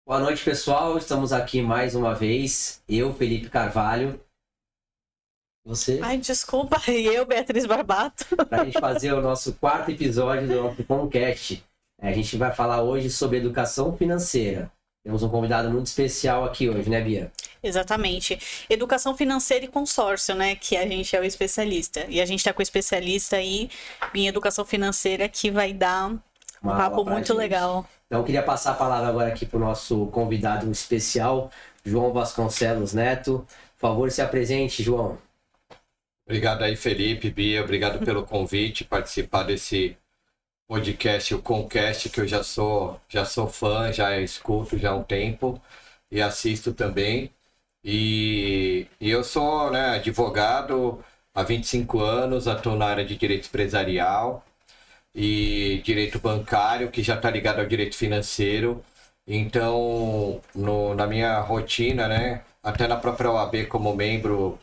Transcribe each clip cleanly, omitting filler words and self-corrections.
Boa noite, pessoal. Estamos aqui mais uma vez. Eu, Felipe Carvalho. Você? Ai, desculpa. E eu, Beatriz Barbato. Para a gente fazer o nosso quarto episódio do nosso podcast. A gente vai falar hoje sobre educação financeira. Temos um convidado muito especial aqui hoje, né, Bia? Exatamente. Educação financeira e consórcio, né? Que a gente é o especialista. E a gente tá com o especialista aí em educação financeira que vai dar um papo muito legal. Então, eu queria passar a palavra agora aqui para o nosso convidado especial, João Vasconcelos Neto. Por favor, se apresente, João. Obrigado aí, Felipe, Bia. Obrigado pelo convite, participar desse podcast, o Concast, que eu já sou fã, já escuto já há um tempo e assisto também. E eu sou, advogado há 25 anos, atuo na área de direito empresarial e direito bancário, que já está ligado ao direito financeiro. Então, na minha rotina, até na própria OAB como membro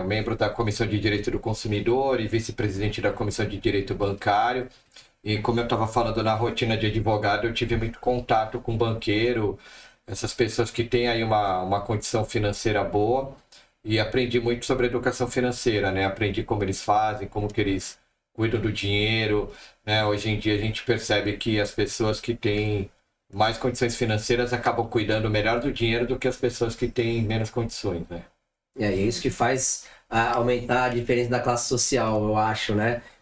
membro da Comissão de Direito do Consumidor e vice-presidente da Comissão de Direito Bancário. E como eu estava falando na rotina de advogado, eu tive muito contato com banqueiro, essas pessoas que têm aí uma condição financeira boa, e aprendi muito sobre educação financeira, Aprendi como eles fazem, como que eles cuidam do dinheiro, Hoje em dia a gente percebe que as pessoas que têm mais condições financeiras acabam cuidando melhor do dinheiro do que as pessoas que têm menos condições, E é isso que faz aumentar a diferença da classe social, eu acho,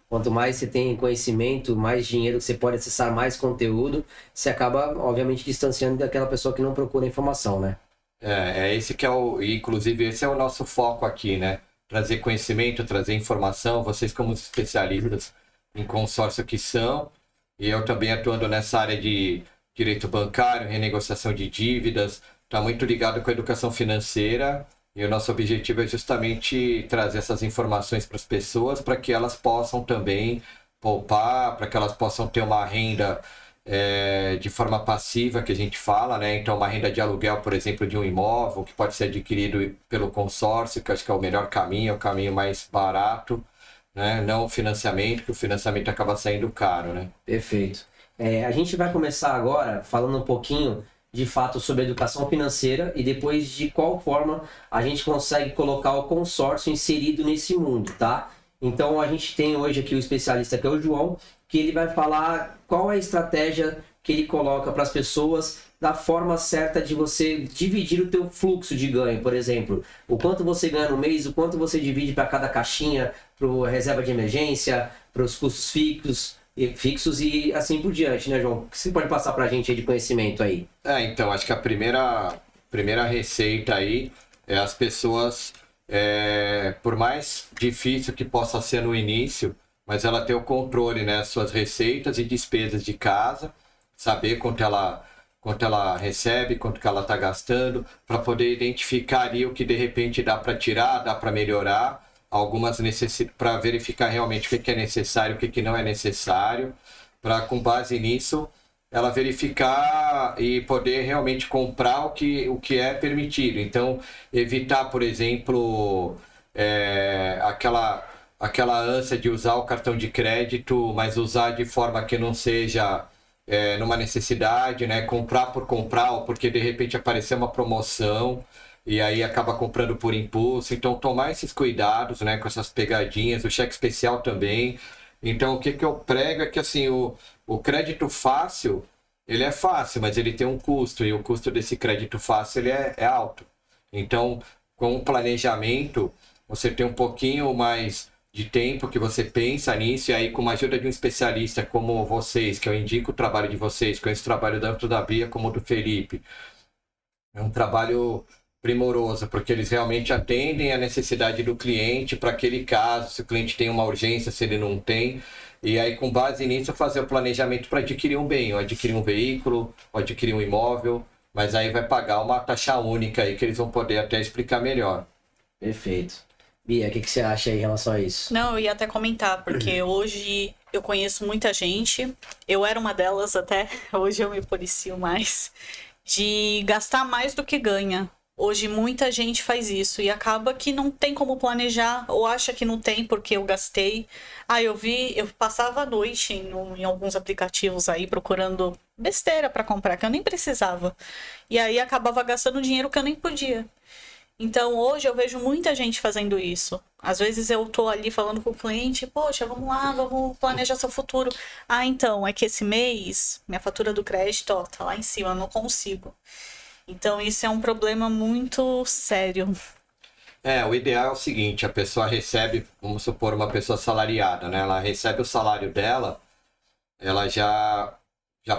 Quanto mais você tem conhecimento, mais dinheiro você pode acessar, mais conteúdo, você acaba, obviamente, distanciando daquela pessoa que não procura informação, Esse que inclusive esse é o nosso foco aqui, Trazer conhecimento, trazer informação, vocês como especialistas em consórcio que são, e eu também atuando nessa área de direito bancário, renegociação de dívidas, está muito ligado com a educação financeira. E o nosso objetivo é justamente trazer essas informações para as pessoas, para que elas possam também poupar, para que elas possam ter uma renda de forma passiva, que a gente fala, Então, uma renda de aluguel, por exemplo, de um imóvel, que pode ser adquirido pelo consórcio, que eu acho que é o melhor caminho, é o caminho mais barato, Não o financiamento, que o financiamento acaba saindo caro, Perfeito. A gente vai começar agora falando um pouquinho de fato sobre educação financeira e depois de qual forma a gente consegue colocar o consórcio inserido nesse mundo, tá? Então a gente tem hoje aqui o especialista que é o João, que ele vai falar qual é a estratégia que ele coloca para as pessoas da forma certa de você dividir o teu fluxo de ganho, por exemplo, o quanto você ganha no mês, o quanto você divide para cada caixinha, para reserva de emergência, para os custos fixos e assim por diante, João? O que você pode passar para a gente aí de conhecimento aí? Então, acho que a primeira receita aí é as pessoas, por mais difícil que possa ser no início, mas ela ter o controle, suas receitas e despesas de casa, saber quanto ela recebe, quanto que ela está gastando, para poder identificar ali o que de repente dá para tirar, dá para melhorar, algumas necessidades, para verificar realmente o que é necessário, o que não é necessário, para com base nisso ela verificar e poder realmente comprar o que é permitido. Então, evitar, por exemplo, aquela ânsia de usar o cartão de crédito, mas usar de forma que não seja numa necessidade, comprar por comprar, ou porque de repente apareceu uma promoção, e aí acaba comprando por impulso. Então, tomar esses cuidados, com essas pegadinhas, o cheque especial também. Então, o que eu prego é que, assim, o crédito fácil, ele é fácil, mas ele tem um custo, e o custo desse crédito fácil, ele é alto. Então, com o planejamento, você tem um pouquinho mais de tempo que você pensa nisso, e aí com a ajuda de um especialista como vocês, que eu indico o trabalho de vocês, conheço o trabalho tanto da Bia como do Felipe. É um trabalho primoroso, porque eles realmente atendem a necessidade do cliente para aquele caso, se o cliente tem uma urgência, se ele não tem, e aí com base nisso fazer o planejamento para adquirir um bem, ou adquirir um veículo, ou adquirir um imóvel, mas aí vai pagar uma taxa única aí que eles vão poder até explicar melhor. Perfeito. Bia, o que você acha aí em relação a isso? Não, eu ia até comentar, porque hoje eu conheço muita gente, eu era uma delas até, hoje eu me policio mais, de gastar mais do que ganha. Hoje muita gente faz isso e acaba que não tem como planejar, ou acha que não tem porque eu gastei. Eu passava a noite em alguns aplicativos aí procurando besteira para comprar, que eu nem precisava. E aí acabava gastando dinheiro que eu nem podia. Então hoje eu vejo muita gente fazendo isso. Às vezes eu tô ali falando com o cliente, poxa, vamos lá, vamos planejar seu futuro. Ah, então, é que esse mês minha fatura do crédito, ó, tá lá em cima, eu não consigo. Então isso é um problema muito sério. O ideal é o seguinte, a pessoa recebe, vamos supor, uma pessoa assalariada, né? Ela recebe o salário dela, ela já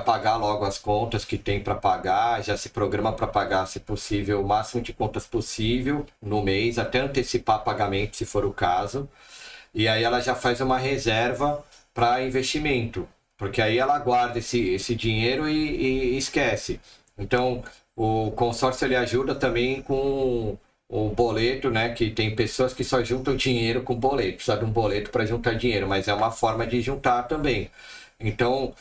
pagar logo as contas que tem para pagar, já se programa para pagar, se possível, o máximo de contas possível no mês, até antecipar pagamento, se for o caso. E aí ela já faz uma reserva para investimento, porque aí ela guarda esse dinheiro e esquece. Então, o consórcio ele ajuda também com o boleto, né? Que tem pessoas que só juntam dinheiro com boleto, precisa de um boleto para juntar dinheiro, mas é uma forma de juntar também. Então,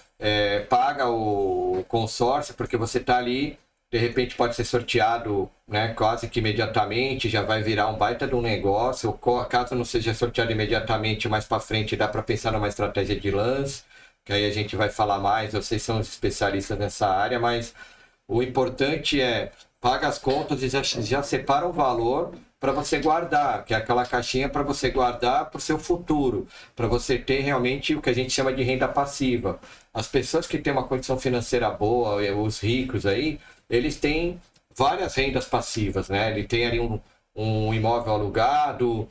paga o consórcio, porque você está ali, de repente pode ser sorteado, né, quase que imediatamente, já vai virar um baita de um negócio, ou caso não seja sorteado imediatamente, mais para frente dá para pensar numa estratégia de lance, que aí a gente vai falar mais, vocês são os especialistas nessa área, mas o importante é, paga as contas e já separa o valor para você guardar, que é aquela caixinha para você guardar para o seu futuro, para você ter realmente o que a gente chama de renda passiva. As pessoas que têm uma condição financeira boa, os ricos aí, eles têm várias rendas passivas, né? Ele tem ali um imóvel alugado,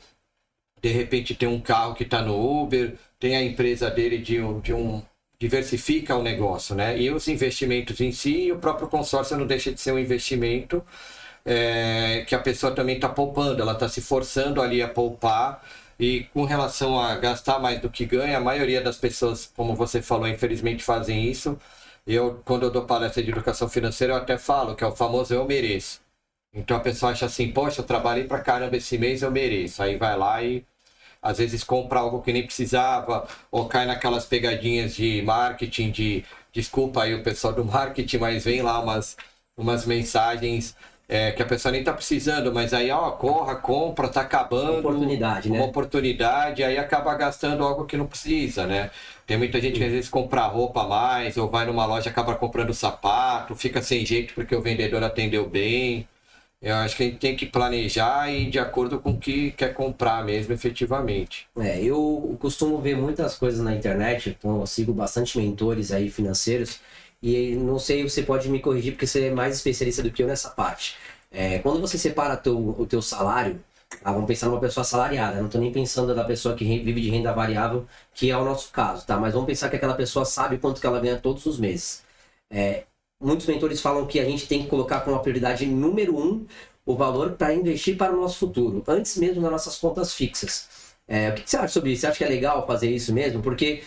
de repente tem um carro que está no Uber, tem a empresa dele diversifica o negócio, né? E os investimentos em si, o próprio consórcio não deixa de ser um investimento que a pessoa também está poupando, ela está se forçando ali a poupar. E com relação a gastar mais do que ganha, a maioria das pessoas, como você falou, infelizmente fazem isso. Quando eu dou palestra de educação financeira, eu até falo que é o famoso eu mereço. Então a pessoa acha assim, poxa, eu trabalhei pra caramba esse mês, eu mereço. Aí vai lá e às vezes compra algo que nem precisava, ou cai naquelas pegadinhas de marketing, desculpa aí o pessoal do marketing, mas vem lá umas mensagens que a pessoa nem tá precisando, mas aí, corra, compra, tá acabando. Oportunidade, né? Uma oportunidade, aí acaba gastando algo que não precisa, né? Tem muita gente que às vezes compra roupa a mais, ou vai numa loja e acaba comprando sapato, fica sem jeito porque o vendedor atendeu bem. Eu acho que a gente tem que planejar e de acordo com o que quer comprar mesmo, efetivamente. Eu costumo ver muitas coisas na internet, então eu sigo bastante mentores aí financeiros, e não sei, você pode me corrigir porque você é mais especialista do que eu nessa parte. Quando você separa o teu salário, vamos pensar numa pessoa assalariada, não estou nem pensando da pessoa que vive de renda variável, que é o nosso caso, tá? Mas vamos pensar que aquela pessoa sabe quanto que ela ganha todos os meses. Muitos mentores falam que a gente tem que colocar como a prioridade número 1 o valor para investir para o nosso futuro, antes mesmo das nossas contas fixas. O que você acha sobre isso? Você acha que é legal fazer isso mesmo? Porque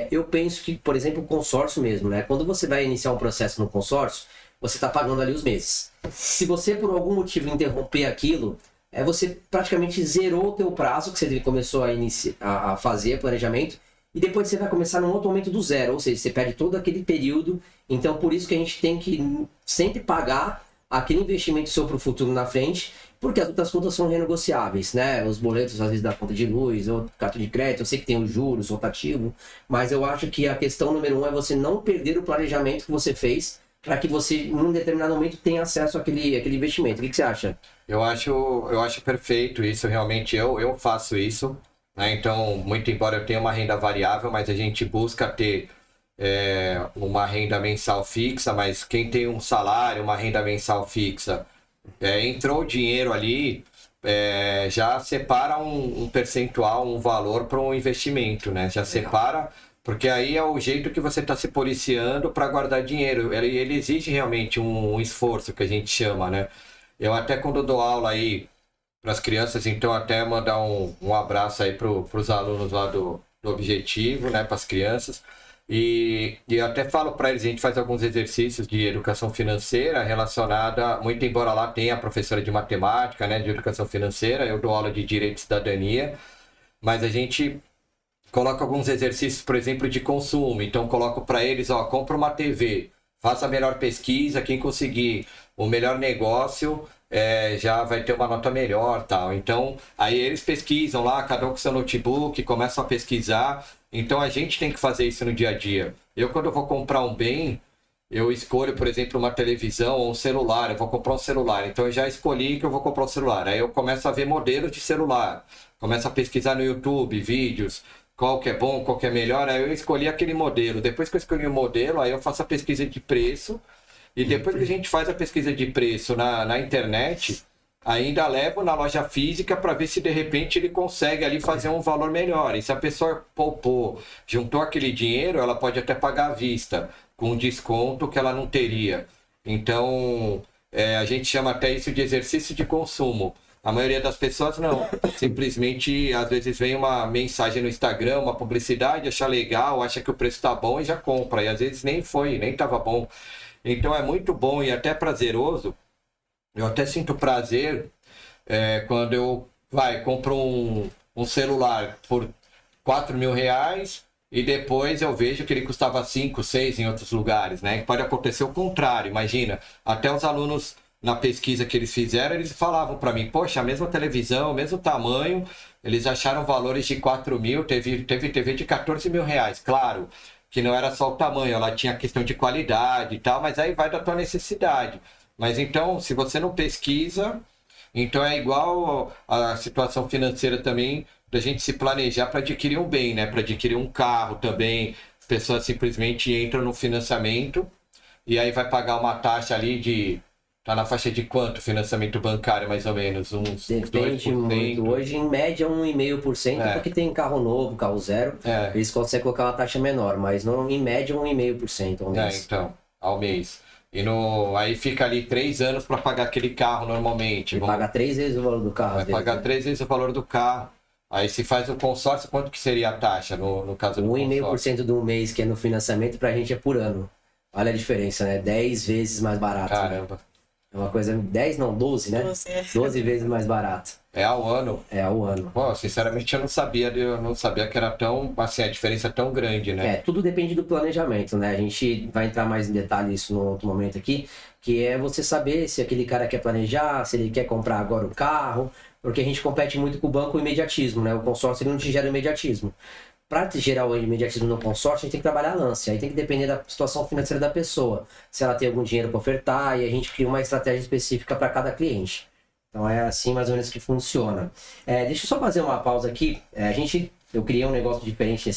eu penso que, por exemplo, o consórcio mesmo, né? Quando você vai iniciar um processo no consórcio, você está pagando ali os meses. Se você, por algum motivo, interromper aquilo, você praticamente zerou o teu prazo, que você começou a fazer planejamento, e depois você vai começar num outro momento do zero, ou seja, você perde todo aquele período. Então, por isso que a gente tem que sempre pagar aquele investimento seu para o futuro na frente, porque as outras contas são renegociáveis, né? Os boletos, às vezes, da conta de luz, ou cartão de crédito, eu sei que tem os juros, rotativo, mas eu acho que a questão número 1 é você não perder o planejamento que você fez para que você, num determinado momento, tenha acesso àquele investimento. O que você acha? Eu acho perfeito isso, realmente eu faço isso, né? Então, muito embora eu tenha uma renda variável, mas a gente busca ter uma renda mensal fixa, mas quem tem um salário, uma renda mensal fixa, entrou o dinheiro ali, já separa um percentual, um valor para um investimento, né? Já separa, porque aí é o jeito que você está se policiando para guardar dinheiro. Ele exige realmente um esforço, que a gente chama, né? Eu até quando dou aula aí para as crianças, então até mandar um abraço aí para os alunos lá do Objetivo, né? Para as crianças. E eu até falo para eles, a gente faz alguns exercícios de educação financeira relacionada, muito embora lá tenha a professora de matemática, né, de educação financeira, eu dou aula de direito e cidadania, mas a gente coloca alguns exercícios, por exemplo, de consumo. Então coloco para eles, compra uma TV, faça a melhor pesquisa, quem conseguir o melhor negócio já vai ter uma nota melhor, tal. Então aí eles pesquisam lá, cada um com seu notebook, começam a pesquisar. Então a gente tem que fazer isso no dia a dia. Eu, quando eu vou comprar um bem, eu escolho, por exemplo, uma televisão ou um celular, eu vou comprar um celular, então eu já escolhi que eu vou comprar um celular. Aí eu começo a ver modelos de celular, começo a pesquisar no YouTube, vídeos, qual que é bom, qual que é melhor, aí eu escolhi aquele modelo. Depois que eu escolhi o modelo, aí eu faço a pesquisa de preço, e depois que a gente faz a pesquisa de preço na internet, ainda levo na loja física para ver se de repente ele consegue ali fazer um valor melhor. E se a pessoa poupou, juntou aquele dinheiro, ela pode até pagar à vista, com um desconto que ela não teria. Então, a gente chama até isso de exercício de consumo. A maioria das pessoas não. Simplesmente, às vezes vem uma mensagem no Instagram, uma publicidade, acha legal, acha que o preço está bom e já compra. E às vezes nem foi, nem estava bom. Então é muito bom e até prazeroso. Eu até sinto prazer quando eu compro um celular por R$ 4.000 e depois eu vejo que ele custava 5, 6 em outros lugares, né? Pode acontecer o contrário, imagina. Até os alunos, na pesquisa que eles fizeram, eles falavam para mim, poxa, a mesma televisão, o mesmo tamanho, eles acharam valores de 4.000, teve TV de R$ 14.000, claro, que não era só o tamanho, ela tinha questão de qualidade e tal, mas aí vai da tua necessidade. Mas então, se você não pesquisa, então é igual a situação financeira também, da gente se planejar para adquirir um bem, né? Para adquirir um carro também. As pessoas simplesmente entram no financiamento e aí vai pagar uma taxa ali tá na faixa de quanto financiamento bancário, mais ou menos? Uns Depende 2%. muito. Hoje, em média, 1,5%, porque tem carro novo, carro zero, eles conseguem colocar uma taxa menor, mas não, em média, 1,5% ao mês. Então, ao mês. E aí fica ali 3 anos para pagar aquele carro normalmente. E paga 3 vezes o valor do carro. Vai pagar 3 vezes o valor do carro. Aí se faz o consórcio, quanto que seria a taxa no caso do consórcio? 1,5% do mês que é no financiamento, pra gente é por ano. Olha a diferença, né? 10 vezes mais barato. Caramba. Né? É uma coisa, 10 não, 12, né? 12 vezes mais barato. É ao ano? É ao ano. Pô, sinceramente eu não sabia que era tão, assim, a diferença é tão grande, né? Tudo depende do planejamento, né? A gente vai entrar mais em detalhe isso no outro momento aqui, que é você saber se aquele cara quer planejar, se ele quer comprar agora o carro, porque a gente compete muito com o banco imediatismo, né? O consórcio ele não te gera imediatismo. Para te gerar o imediatismo no consórcio, a gente tem que trabalhar a lance. Aí tem que depender da situação financeira da pessoa. Se ela tem algum dinheiro para ofertar, e a gente cria uma estratégia específica para cada cliente. Então é assim mais ou menos que funciona. Deixa eu só fazer uma pausa aqui. Eu criei um negócio diferente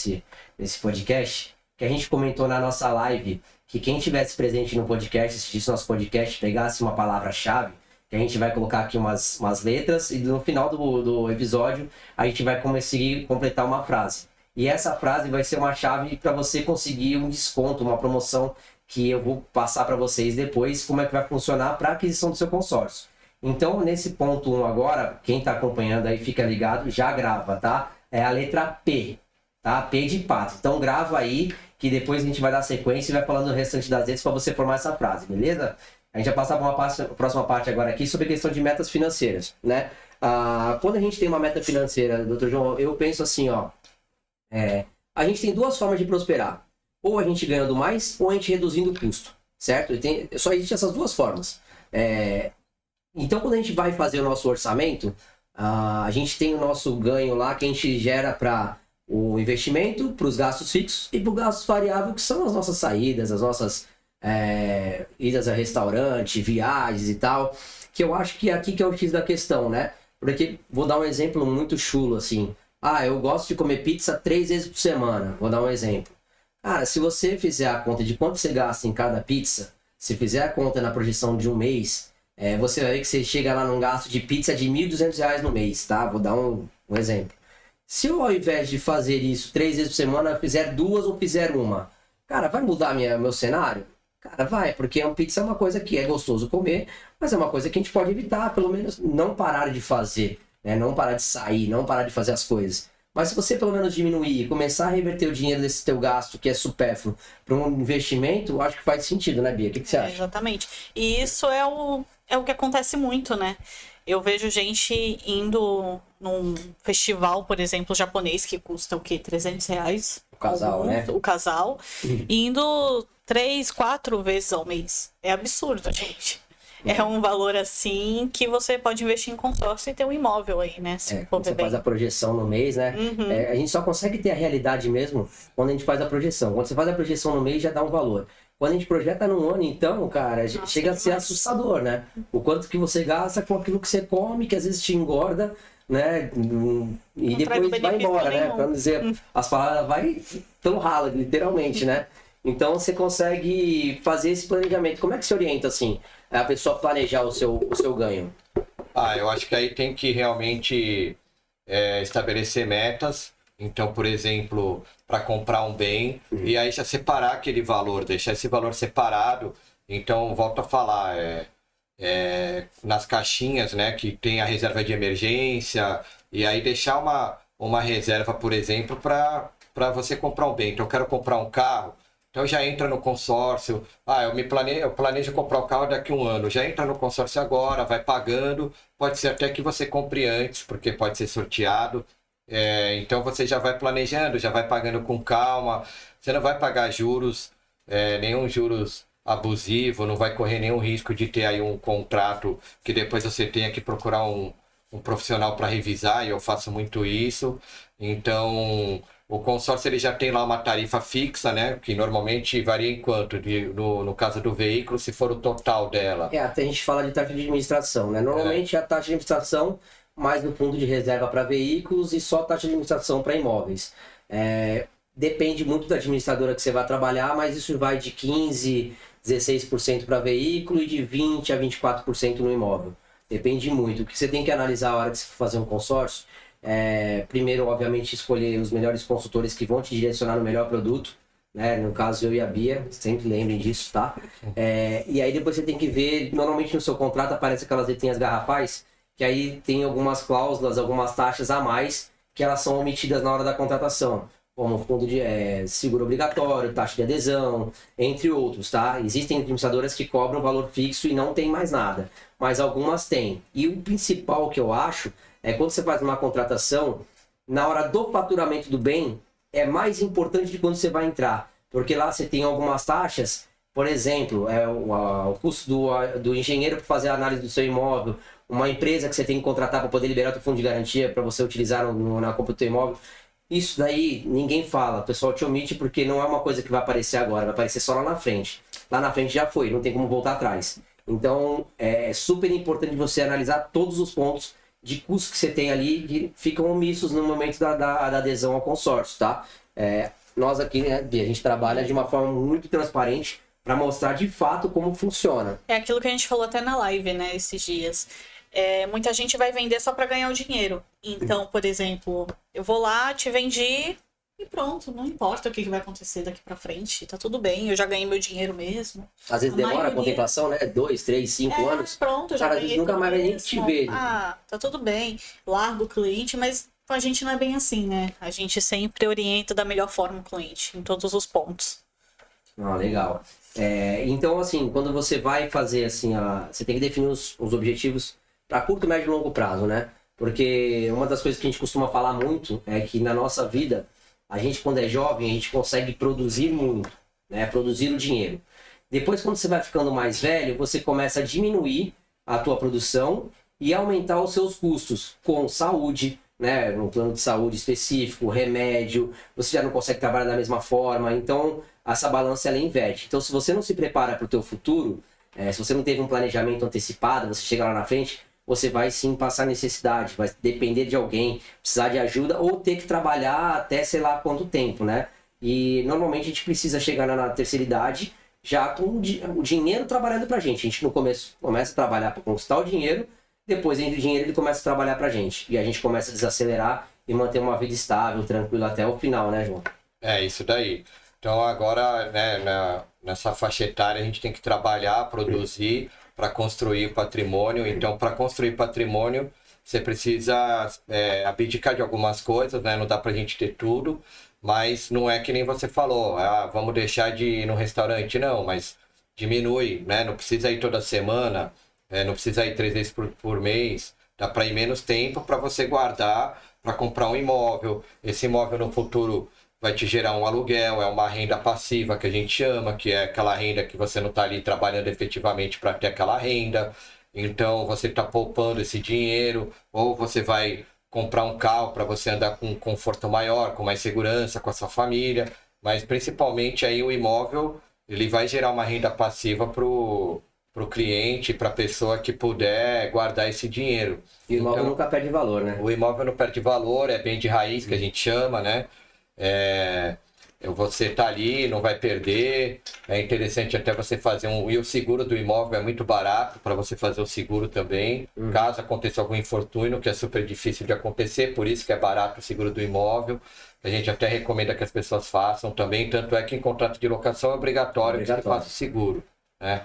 nesse podcast, que a gente comentou na nossa live, que quem estivesse presente no podcast, assistisse nosso podcast, pegasse uma palavra-chave, que a gente vai colocar aqui umas letras, e no final do episódio a gente vai conseguir completar uma frase. E essa frase vai ser uma chave para você conseguir um desconto, uma promoção que eu vou passar para vocês depois, como é que vai funcionar para a aquisição do seu consórcio. Então, nesse ponto 1 agora, quem está acompanhando aí, fica ligado, já grava, tá? É a letra P, tá? P de pato. Então, grava aí, que depois a gente vai dar sequência e vai falando o restante das letras para você formar essa frase, beleza? A gente vai passar para uma próxima parte agora aqui sobre a questão de metas financeiras, né? Quando a gente tem uma meta financeira, Dr. João, eu penso assim, ó, a gente tem duas formas de prosperar. Ou a gente ganhando mais, ou a gente reduzindo o custo, certo? Só existe essas duas formas. Então, quando a gente vai fazer o nosso orçamento, a gente tem o nosso ganho lá que a gente gera para o investimento, para os gastos fixos e para o gasto variável, que são as nossas saídas, as nossas idas a restaurante, viagens e tal. Que eu acho que é aqui que é o X da questão, né? Porque, vou dar um exemplo muito chulo, assim. Eu gosto de comer pizza 3 vezes por semana. Vou dar um exemplo. Cara, se você fizer a conta de quanto você gasta em cada pizza, se fizer a conta na projeção de um mês, você vai ver que você chega lá num gasto de pizza de R$ 1.200 no mês, tá? Vou dar um exemplo. Se eu, ao invés de fazer isso 3 vezes por semana, eu fizer 2 ou fizer uma, cara, vai mudar meu cenário? Cara, vai, porque a pizza é uma coisa que é gostoso comer, mas é uma coisa que a gente pode evitar, pelo menos não parar de fazer. Não parar de sair, não parar de fazer as coisas. Mas se você pelo menos diminuir e começar a reverter o dinheiro desse teu gasto, que é supérfluo, para um investimento, eu acho que faz sentido, né, Bia? O que você acha? Exatamente. E isso é o que acontece muito, né? Eu vejo gente indo num festival, por exemplo, japonês, que custa o quê? R$300? O casal, né? O casal. Indo 3, 4 vezes ao mês. É absurdo, gente. É um valor assim que você pode investir em consórcio e ter um imóvel aí, né? Se for você faz a projeção no mês, né? A gente só consegue ter a realidade mesmo quando a gente faz a projeção. Quando você faz a projeção no mês, já dá um valor. Quando a gente projeta num ano, então, cara, Nossa, chega a ser demais. assustador, né? O quanto que você gasta com aquilo que você come, que às vezes te engorda, né? E Não depois traz vai benefício embora, né? nenhum. Pra não dizer as palavras, vai pelo ralo, literalmente, né? Então você consegue fazer esse planejamento. Como é que se orienta, assim, a pessoa planejar o seu ganho? Eu acho que aí tem que realmente estabelecer metas. Então, por exemplo, para comprar um bem, e aí já separar aquele valor, deixar esse valor separado. Então, volto a falar, nas caixinhas, né, que tem a reserva de emergência, e aí deixar uma reserva, por exemplo, para você comprar um bem. Então, eu quero comprar um carro, então já entra no consórcio. Eu planejo comprar o carro daqui a um ano, já entra no consórcio agora, vai pagando. Pode ser até que você compre antes, porque pode ser sorteado. Então você já vai planejando, já vai pagando com calma. Você não vai pagar juros, nenhum juros abusivo, não vai correr nenhum risco de ter aí um contrato que depois você tenha que procurar um profissional para revisar, e eu faço muito isso. Então, o consórcio ele já tem lá uma tarifa fixa, né? Que normalmente varia em quanto? No caso do veículo, se for o total dela. Até a gente fala de taxa de administração, né? Normalmente é a taxa de administração mais no fundo de reserva para veículos e só taxa de administração para imóveis. Depende muito da administradora que você vai trabalhar, mas isso vai de 15%, 16% para veículo e de 20% a 24% no imóvel. Depende muito. O que você tem que analisar a hora que você for fazer um consórcio, primeiro, obviamente, escolher os melhores consultores que vão te direcionar no melhor produto, né? No caso, eu e a Bia, sempre lembrem disso, tá? E aí depois você tem que ver, normalmente no seu contrato aparece aquelas letrinhas garrafais, que aí tem algumas cláusulas, algumas taxas a mais, que elas são omitidas na hora da contratação, como fundo de seguro obrigatório, taxa de adesão, entre outros, tá? Existem administradoras que cobram valor fixo e não tem mais nada, mas algumas têm. E o principal que eu acho é quando você faz uma contratação, na hora do faturamento do bem, é mais importante de quando você vai entrar, porque lá você tem algumas taxas, por exemplo, o custo do engenheiro para fazer a análise do seu imóvel, uma empresa que você tem que contratar para poder liberar o fundo de garantia para você utilizar na compra do seu imóvel. Isso daí ninguém fala, o pessoal te omite porque não é uma coisa que vai aparecer agora, vai aparecer só lá na frente. Lá na frente já foi, não tem como voltar atrás. Então é super importante você analisar todos os pontos de custo que você tem ali que ficam omissos no momento da adesão ao consórcio, tá? Nós aqui, né, Bia, a gente trabalha de uma forma muito transparente para mostrar de fato como funciona. É aquilo que a gente falou até na live, né, esses dias. Muita gente vai vender só para ganhar o dinheiro. Então, por exemplo, eu vou lá, te vendi e pronto, não importa o que vai acontecer daqui para frente, tá tudo bem, eu já ganhei meu dinheiro mesmo. Às vezes demora a contemplação, né? 2, 3, 5 anos. Pronto, já Cara, ganhei nunca tudo mais vai nem mesmo. te ver. Tá tudo bem, largo o cliente, mas com a gente não é bem assim, né? A gente sempre orienta da melhor forma o cliente, em todos os pontos. Legal. Então, assim, quando você vai fazer, assim, você tem que definir os objetivos para curto, médio e longo prazo, né? Porque uma das coisas que a gente costuma falar muito é que na nossa vida, a gente, quando é jovem, a gente consegue produzir muito, né? Produzir o dinheiro. Depois, quando você vai ficando mais velho, você começa a diminuir a tua produção e aumentar os seus custos com saúde, né? Um plano de saúde específico, remédio, você já não consegue trabalhar da mesma forma, então essa balança ela inverte. Então, se você não se prepara para o teu futuro, se você não teve um planejamento antecipado, você chega lá na frente, você vai sim passar necessidade, vai depender de alguém, precisar de ajuda ou ter que trabalhar até sei lá quanto tempo, né? E normalmente a gente precisa chegar na terceira idade já com o dinheiro trabalhando pra gente. A gente no começo começa a trabalhar para conquistar o dinheiro, depois o dinheiro ele começa a trabalhar pra gente. E a gente começa a desacelerar e manter uma vida estável, tranquila até o final, né, João? Isso daí. Então agora, né, nessa faixa etária a gente tem que trabalhar, produzir para construir patrimônio. Então, para construir patrimônio, você precisa abdicar de algumas coisas, né? Não dá para a gente ter tudo, mas não é que nem você falou, vamos deixar de ir no restaurante, não, mas diminui, né? Não precisa ir toda semana, não precisa ir 3 vezes por mês, dá para ir menos tempo para você guardar, para comprar um imóvel. Esse imóvel no futuro vai te gerar um aluguel, é uma renda passiva que a gente chama, que é aquela renda que você não está ali trabalhando efetivamente para ter aquela renda. Então você está poupando esse dinheiro, ou você vai comprar um carro para você andar com um conforto maior, com mais segurança, com a sua família. Mas principalmente aí o imóvel ele vai gerar uma renda passiva pro cliente, para a pessoa que puder guardar esse dinheiro. E o imóvel Então, nunca perde valor, né? o imóvel não perde valor, é bem de raiz que a gente chama, né? Você tá ali, não vai perder. É interessante até você fazer e o seguro do imóvel é muito barato para você fazer o seguro também. Caso aconteça algum infortúnio, que é super difícil de acontecer, por isso que é barato o seguro do imóvel. A gente até recomenda que as pessoas façam também, tanto é que em contrato de locação é obrigatório que você faça o seguro, né?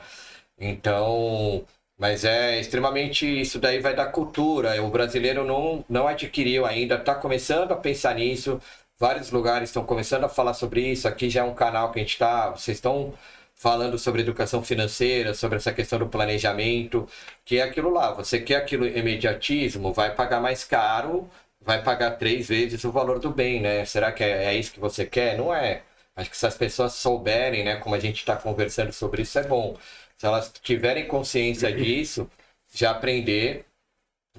Então, mas é extremamente, isso daí vai da cultura. O brasileiro não adquiriu ainda, está começando a pensar nisso. Vários lugares estão começando a falar sobre isso. Aqui já é um canal que a gente está. Vocês estão falando sobre educação financeira, sobre essa questão do planejamento, que é aquilo lá. Você quer aquilo imediatismo, vai pagar mais caro, vai pagar 3 vezes o valor do bem, né? Será que é isso que você quer? Não é. Acho que se as pessoas souberem, né, como a gente está conversando sobre isso, é bom. Se elas tiverem consciência disso, já aprender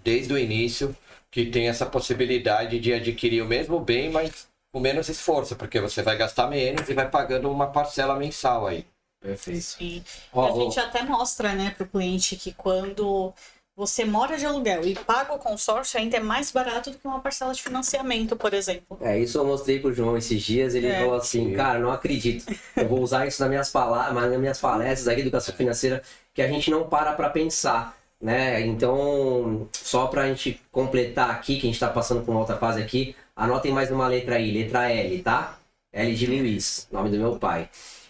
desde o início que tem essa possibilidade de adquirir o mesmo bem, mas com menos esforço, porque você vai gastar menos e vai pagando uma parcela mensal aí. Perfeito. Sim. A gente até mostra, né, para o cliente que quando você mora de aluguel e paga o consórcio, ainda é mais barato do que uma parcela de financiamento, por exemplo. Isso eu mostrei pro João esses dias, ele falou assim, cara, não acredito, eu vou usar isso nas minhas palestras aqui, educação financeira, que a gente não para pensar, né? Então, só pra gente completar aqui, que a gente tá passando por uma outra fase aqui, anotem mais uma letra aí, letra L, tá? L de Luiz, nome do meu pai.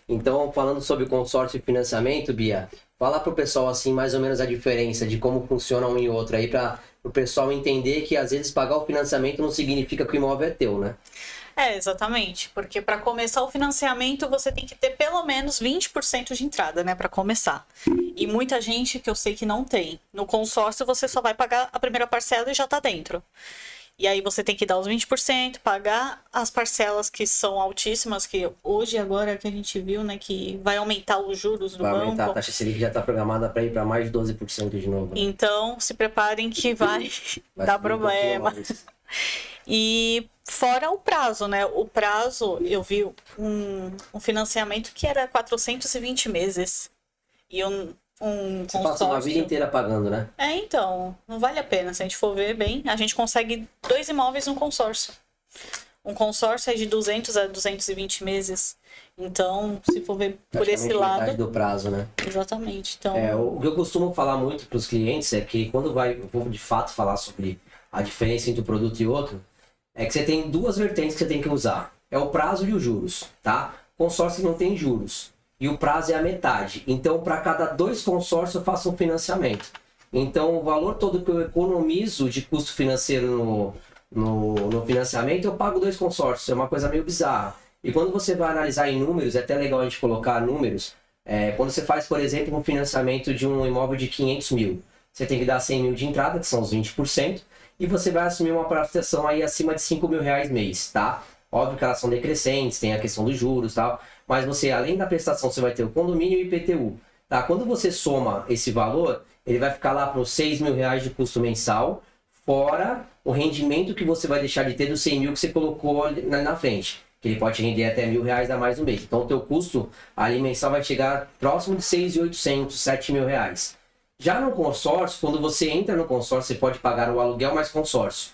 Então, falando sobre o consórcio e financiamento, Bia, fala pro pessoal assim mais ou menos a diferença de como funciona um e outro aí, para o pessoal entender que às vezes pagar o financiamento não significa que o imóvel é teu, né? Exatamente, porque para começar o financiamento você tem que ter pelo menos 20% de entrada, né, para começar. E muita gente que eu sei que não tem. No consórcio você só vai pagar a primeira parcela e já tá dentro. E aí você tem que dar os 20%, pagar as parcelas que são altíssimas, que hoje, agora que a gente viu, né, que vai aumentar os juros do banco. Vai aumentar, a taxa Selic já está programada para ir para mais de 12% de novo. Né? Então, se preparem que vai dar problema. E fora o prazo, né? O prazo, eu vi um financiamento que era 420 meses. E você passa uma vida inteira pagando, né? Então, não vale a pena. Se a gente for ver bem, a gente consegue 2 imóveis num consórcio. Um consórcio é de 200 a 220 meses. Então, se for ver por esse lado... metade do prazo, né? Exatamente. Então... o que eu costumo falar muito para os clientes é que quando eu vou de fato falar sobre a diferença entre um produto e outro, é que você tem 2 vertentes que você tem que usar. É o prazo e os juros, tá? Consórcio não tem juros. E o prazo é a metade. Então, para cada 2 consórcios, eu faço um financiamento. Então, o valor todo que eu economizo de custo financeiro no financiamento, eu pago 2 consórcios. É uma coisa meio bizarra. E quando você vai analisar em números, é até legal a gente colocar números. Quando você faz, por exemplo, um financiamento de um imóvel de 500 mil, você tem que dar 100 mil de entrada, que são os 20%, e você vai assumir uma prestação aí acima de 5 mil reais mês, tá? Óbvio que elas são decrescentes, tem a questão dos juros e tal, mas você, além da prestação, você vai ter o condomínio e o IPTU, tá? Quando você soma esse valor, ele vai ficar lá para os 6 mil reais de custo mensal, fora o rendimento que você vai deixar de ter dos 100 mil que você colocou ali na frente, que ele pode render até R$1.000 a mais no mês. Então, o teu custo ali mensal vai chegar próximo de 6.800, 7 mil reais. Já no consórcio, quando você entra no consórcio, você pode pagar o aluguel mais consórcio.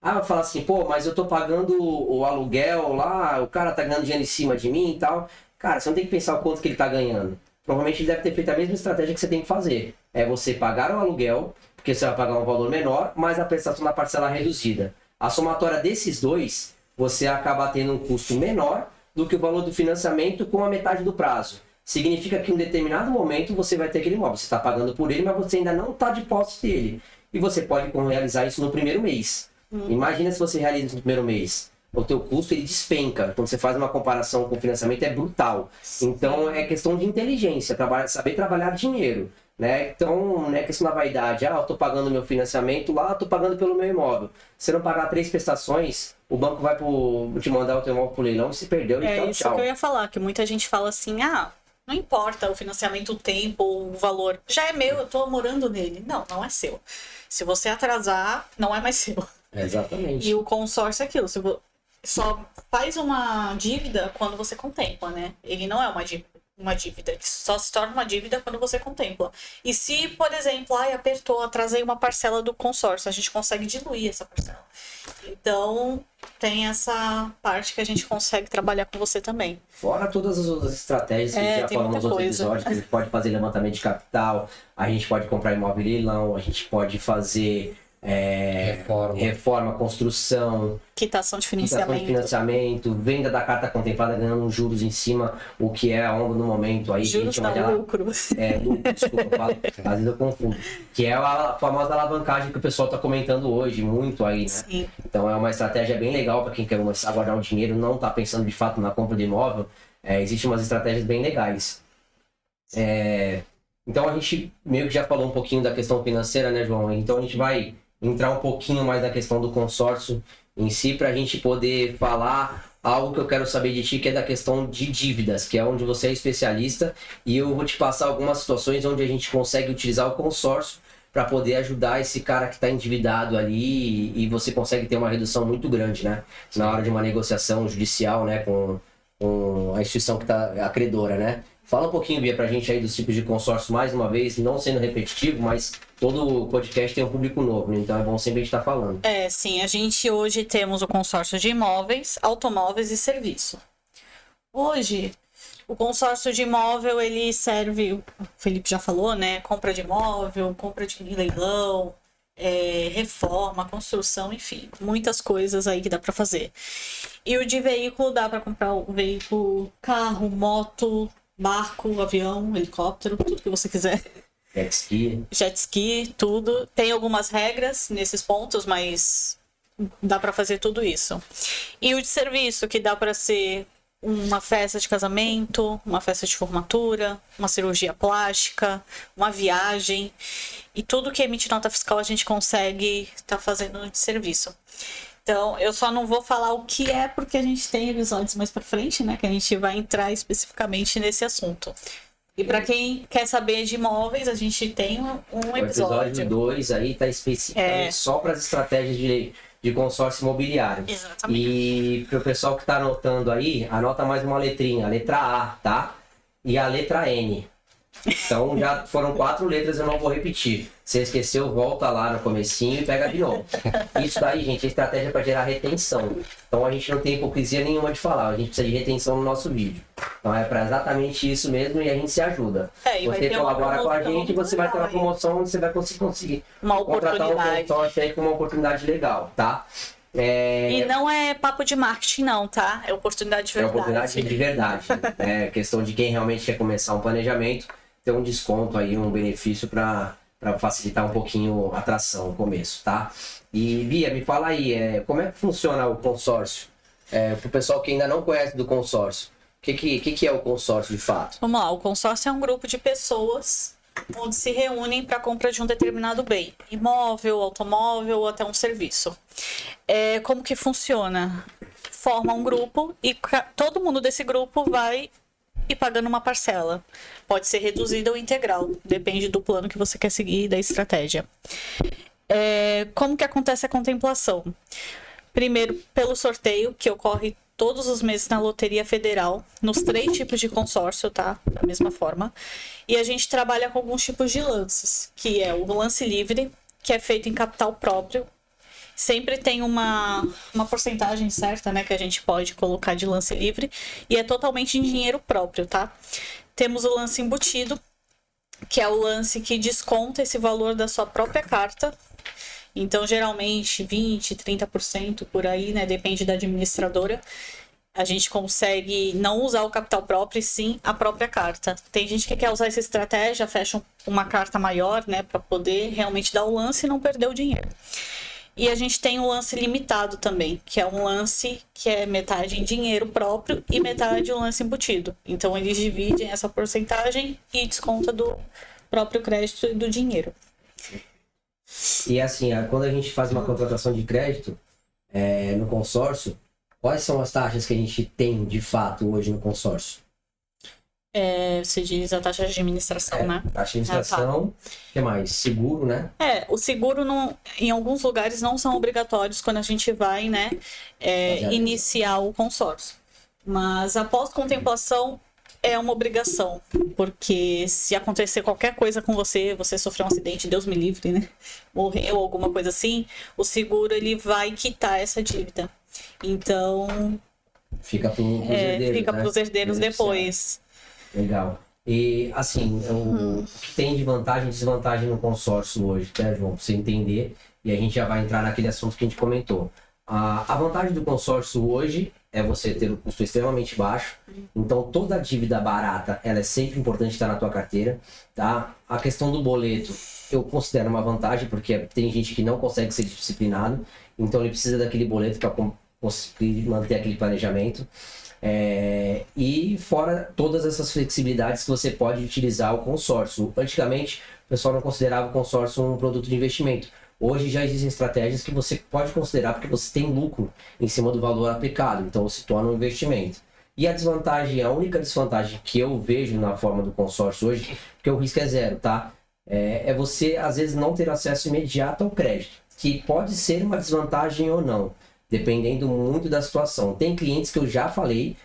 Vai falar assim, pô, mas eu tô pagando o aluguel lá, o cara tá ganhando dinheiro em cima de mim e tal. Cara, você não tem que pensar o quanto que ele tá ganhando. Provavelmente ele deve ter feito a mesma estratégia que você tem que fazer. É você pagar o aluguel, porque você vai pagar um valor menor, mas a prestação da parcela reduzida. A somatória desses dois, você acaba tendo um custo menor do que o valor do financiamento com a metade do prazo. Significa que em um determinado momento você vai ter aquele imóvel. Você está pagando por ele, mas você ainda não está de posse dele. E você pode realizar isso no primeiro mês. Imagina se você realiza isso no primeiro mês. O teu custo ele despenca. Quando você faz uma comparação com o financiamento é brutal. Então é questão de inteligência, saber trabalhar dinheiro. Né? Então não é questão da vaidade. Eu estou pagando meu financiamento lá, estou pagando pelo meu imóvel. Se não pagar 3 prestações, o banco vai te mandar o teu imóvel para o leilão e se perdeu. É tchau, isso tchau. que eu ia falar, que muita gente fala assim, não importa o financiamento, o tempo, o valor. Já é meu, eu estou morando nele. Não, não é seu. Se você atrasar, não é mais seu. Exatamente. E o consórcio é aquilo. Só faz uma dívida quando você contempla, né? Ele não é uma dívida. uma dívida. Isso só se torna uma dívida quando você contempla. E se, por exemplo, apertou, atrasei uma parcela do consórcio, a gente consegue diluir essa parcela. Então, tem essa parte que a gente consegue trabalhar com você também. Fora todas as outras estratégias que a gente já falou nos outros episódios, que a gente pode fazer levantamento de capital, a gente pode comprar imóvel em leilão, a gente pode fazer reforma, construção, quitação de financiamento, venda da carta contemplada ganhando juros em cima, o que é a onda no momento aí. Juros não, lucro. Lucro, desculpa, às vezes eu confundo. Que é a famosa alavancagem que o pessoal está comentando hoje, muito aí, né? Sim. Então é uma estratégia bem legal para quem quer começar a guardar um dinheiro, não está pensando de fato na compra de imóvel. Existem umas estratégias bem legais. Então a gente meio que já falou um pouquinho da questão financeira, né, João? Então a gente vai entrar um pouquinho mais na questão do consórcio em si, para a gente poder falar algo que eu quero saber de ti, que é da questão de dívidas, que é onde você é especialista, e eu vou te passar algumas situações onde a gente consegue utilizar o consórcio para poder ajudar esse cara que está endividado ali, e você consegue ter uma redução muito grande, né? Na hora de uma negociação judicial, né, com a instituição que está a credora, né? Fala um pouquinho, Bia, pra gente aí dos tipos de consórcio, mais uma vez, não sendo repetitivo, mas todo podcast tem um público novo, né? Então é bom sempre a gente estar falando. Sim, a gente hoje temos o consórcio de imóveis, automóveis e serviço. Hoje, o consórcio de imóvel, ele serve, o Felipe já falou, né? Compra de imóvel, compra de leilão, reforma, construção, enfim, muitas coisas aí que dá para fazer. E o de veículo, dá para comprar o veículo, carro, moto, barco, avião, helicóptero, tudo que você quiser. Jet ski, tudo. Tem algumas regras nesses pontos, mas dá para fazer tudo isso. E o de serviço, que dá para ser uma festa de casamento, uma festa de formatura, uma cirurgia plástica, uma viagem. E tudo que emite nota fiscal a gente consegue estar fazendo de serviço. Então, eu só não vou falar o que é, porque a gente tem episódios mais pra frente, né? Que a gente vai entrar especificamente nesse assunto. E pra quem quer saber de imóveis, a gente tem um episódio. O episódio 2 aí tá especificamente só para as estratégias de consórcio imobiliário. Exatamente. E pro pessoal que tá anotando aí, anota mais uma letrinha, a letra A, tá? E a letra N. Então já foram 4 letras, eu não vou repetir. Se esqueceu, volta lá no comecinho e pega de novo. Isso daí, gente, é estratégia para gerar retenção. Então a gente não tem hipocrisia nenhuma de falar, a gente precisa de retenção no nosso vídeo. Então é para exatamente isso mesmo e a gente se ajuda. Você colabora com a gente, você vai ter uma promoção onde você vai conseguir uma contratar um consórcio aí com uma oportunidade legal, tá? E não é papo de marketing não, tá? É oportunidade de verdade. É oportunidade de verdade. É questão de quem realmente quer começar um planejamento, ter um desconto aí, um benefício para facilitar um pouquinho a atração no começo, tá? E Bia, me fala aí, como é que funciona o consórcio? Para o pessoal que ainda não conhece do consórcio, o que é o consórcio de fato? Vamos lá, o consórcio é um grupo de pessoas onde se reúnem para a compra de um determinado bem, imóvel, automóvel ou até um serviço. Como que funciona? Forma um grupo e todo mundo desse grupo vai ir pagando uma parcela. Pode ser reduzida ou integral, depende do plano que você quer seguir e da estratégia. Como que acontece a contemplação? Primeiro, pelo sorteio, que ocorre todos os meses na Loteria Federal, nos 3 tipos de consórcio, tá? Da mesma forma. E a gente trabalha com alguns tipos de lances, que é o lance livre, que é feito em capital próprio. Sempre tem uma porcentagem certa, né, que a gente pode colocar de lance livre, e é totalmente em dinheiro próprio, tá? Temos o lance embutido, que é o lance que desconta esse valor da sua própria carta. Então, geralmente, 20%, 30% por aí, né? Depende da administradora. A gente consegue não usar o capital próprio, e sim a própria carta. Tem gente que quer usar essa estratégia, fecha uma carta maior, né? Para poder realmente dar o lance e não perder o dinheiro. E a gente tem o lance limitado também, que é um lance que é metade em dinheiro próprio e metade o lance embutido. Então, eles dividem essa porcentagem e desconta do próprio crédito e do dinheiro. E assim, quando a gente faz uma contratação de crédito no consórcio, quais são as taxas que a gente tem de fato hoje no consórcio? Você diz a taxa de administração, né? Taxa de administração, o que mais? Seguro, né? O seguro em alguns lugares não são obrigatórios quando a gente vai, né, iniciar o consórcio. Mas após contemplação, É uma obrigação, porque se acontecer qualquer coisa com você, você sofreu um acidente, Deus me livre, né? Morreu ou alguma coisa assim, o seguro ele vai quitar essa dívida. Então, Fica pros herdeiros, fica né? para os herdeiros depois. Legal. E, assim, o que tem de vantagem e desvantagem no consórcio hoje, né, João? Pra você entender, e a gente já vai entrar naquele assunto que a gente comentou. A vantagem do consórcio hoje é você ter um custo extremamente baixo. Então, toda a dívida barata, ela é sempre importante estar na tua carteira, tá? A questão do boleto, eu considero uma vantagem, porque tem gente que não consegue ser disciplinado, então ele precisa daquele boleto para conseguir manter aquele planejamento. E fora todas essas flexibilidades que você pode utilizar o consórcio. Antigamente, o pessoal não considerava o consórcio um produto de investimento. Hoje já existem estratégias que você pode considerar porque você tem lucro em cima do valor aplicado, então se torna um investimento. E a desvantagem, a única desvantagem que eu vejo na forma do consórcio hoje, porque o risco é zero, tá? É você, às vezes, não ter acesso imediato ao crédito, que pode ser uma desvantagem ou não, dependendo muito da situação. Tem clientes que eu já falei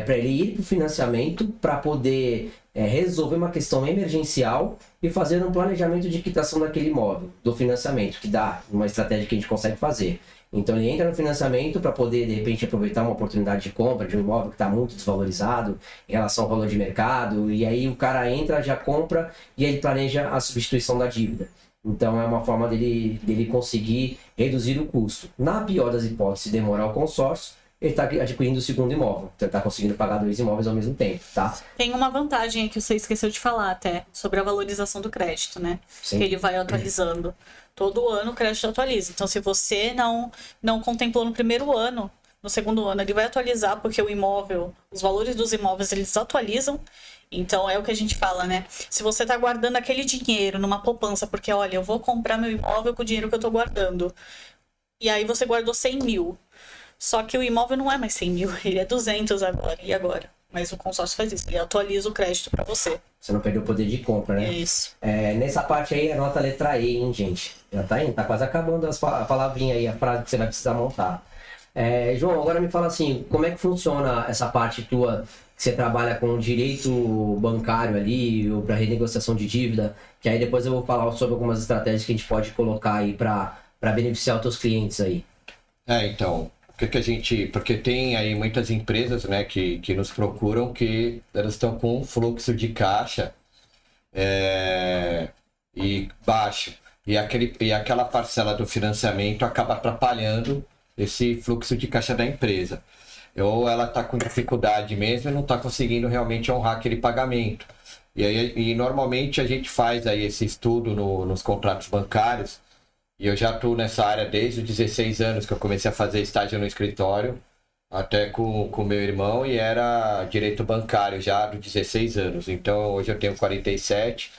para ele ir para o financiamento para poder resolver uma questão emergencial e fazer um planejamento de quitação daquele imóvel, do financiamento, que dá uma estratégia que a gente consegue fazer. Então ele entra no financiamento para poder, de repente, aproveitar uma oportunidade de compra de um imóvel que está muito desvalorizado em relação ao valor de mercado, e aí o cara entra, já compra e ele planeja a substituição da dívida. Então é uma forma dele conseguir reduzir o custo. Na pior das hipóteses, se demorar o consórcio, ele está adquirindo o segundo imóvel. Então ele está conseguindo pagar 2 imóveis ao mesmo tempo, tá? Tem uma vantagem que você esqueceu de falar até, sobre a valorização do crédito, né? Sim. Que ele vai atualizando. Todo ano o crédito atualiza. Então, se você não contemplou no primeiro ano, no segundo ano ele vai atualizar, porque o imóvel, os valores dos imóveis, eles atualizam. Então, é o que a gente fala, né? Se você está guardando aquele dinheiro numa poupança, porque, olha, eu vou comprar meu imóvel com o dinheiro que eu estou guardando. E aí você guardou 100 mil. Só que o imóvel não é mais 100 mil, ele é 200 agora. E agora? Mas o consórcio faz isso, ele atualiza o crédito para você. Você não perdeu o poder de compra, né? Isso. Nessa parte aí, anota a letra E, hein, gente? Já tá indo, tá quase acabando a palavrinha aí, a frase que você vai precisar montar. João, agora me fala assim, como é que funciona essa parte tua, que você trabalha com direito bancário ali, ou para renegociação de dívida, que aí depois eu vou falar sobre algumas estratégias que a gente pode colocar aí para beneficiar os teus clientes aí. Então, porque tem aí muitas empresas, né, que nos procuram, que elas estão com um fluxo de caixa e baixo, e aquela parcela do financiamento acaba atrapalhando esse fluxo de caixa da empresa. Ou ela está com dificuldade mesmo e não está conseguindo realmente honrar aquele pagamento. E normalmente a gente faz aí esse estudo nos contratos bancários. E eu já estou nessa área desde os 16 anos que eu comecei a fazer estágio no escritório, até com meu irmão, e era direito bancário já dos 16 anos. Então hoje eu tenho 47,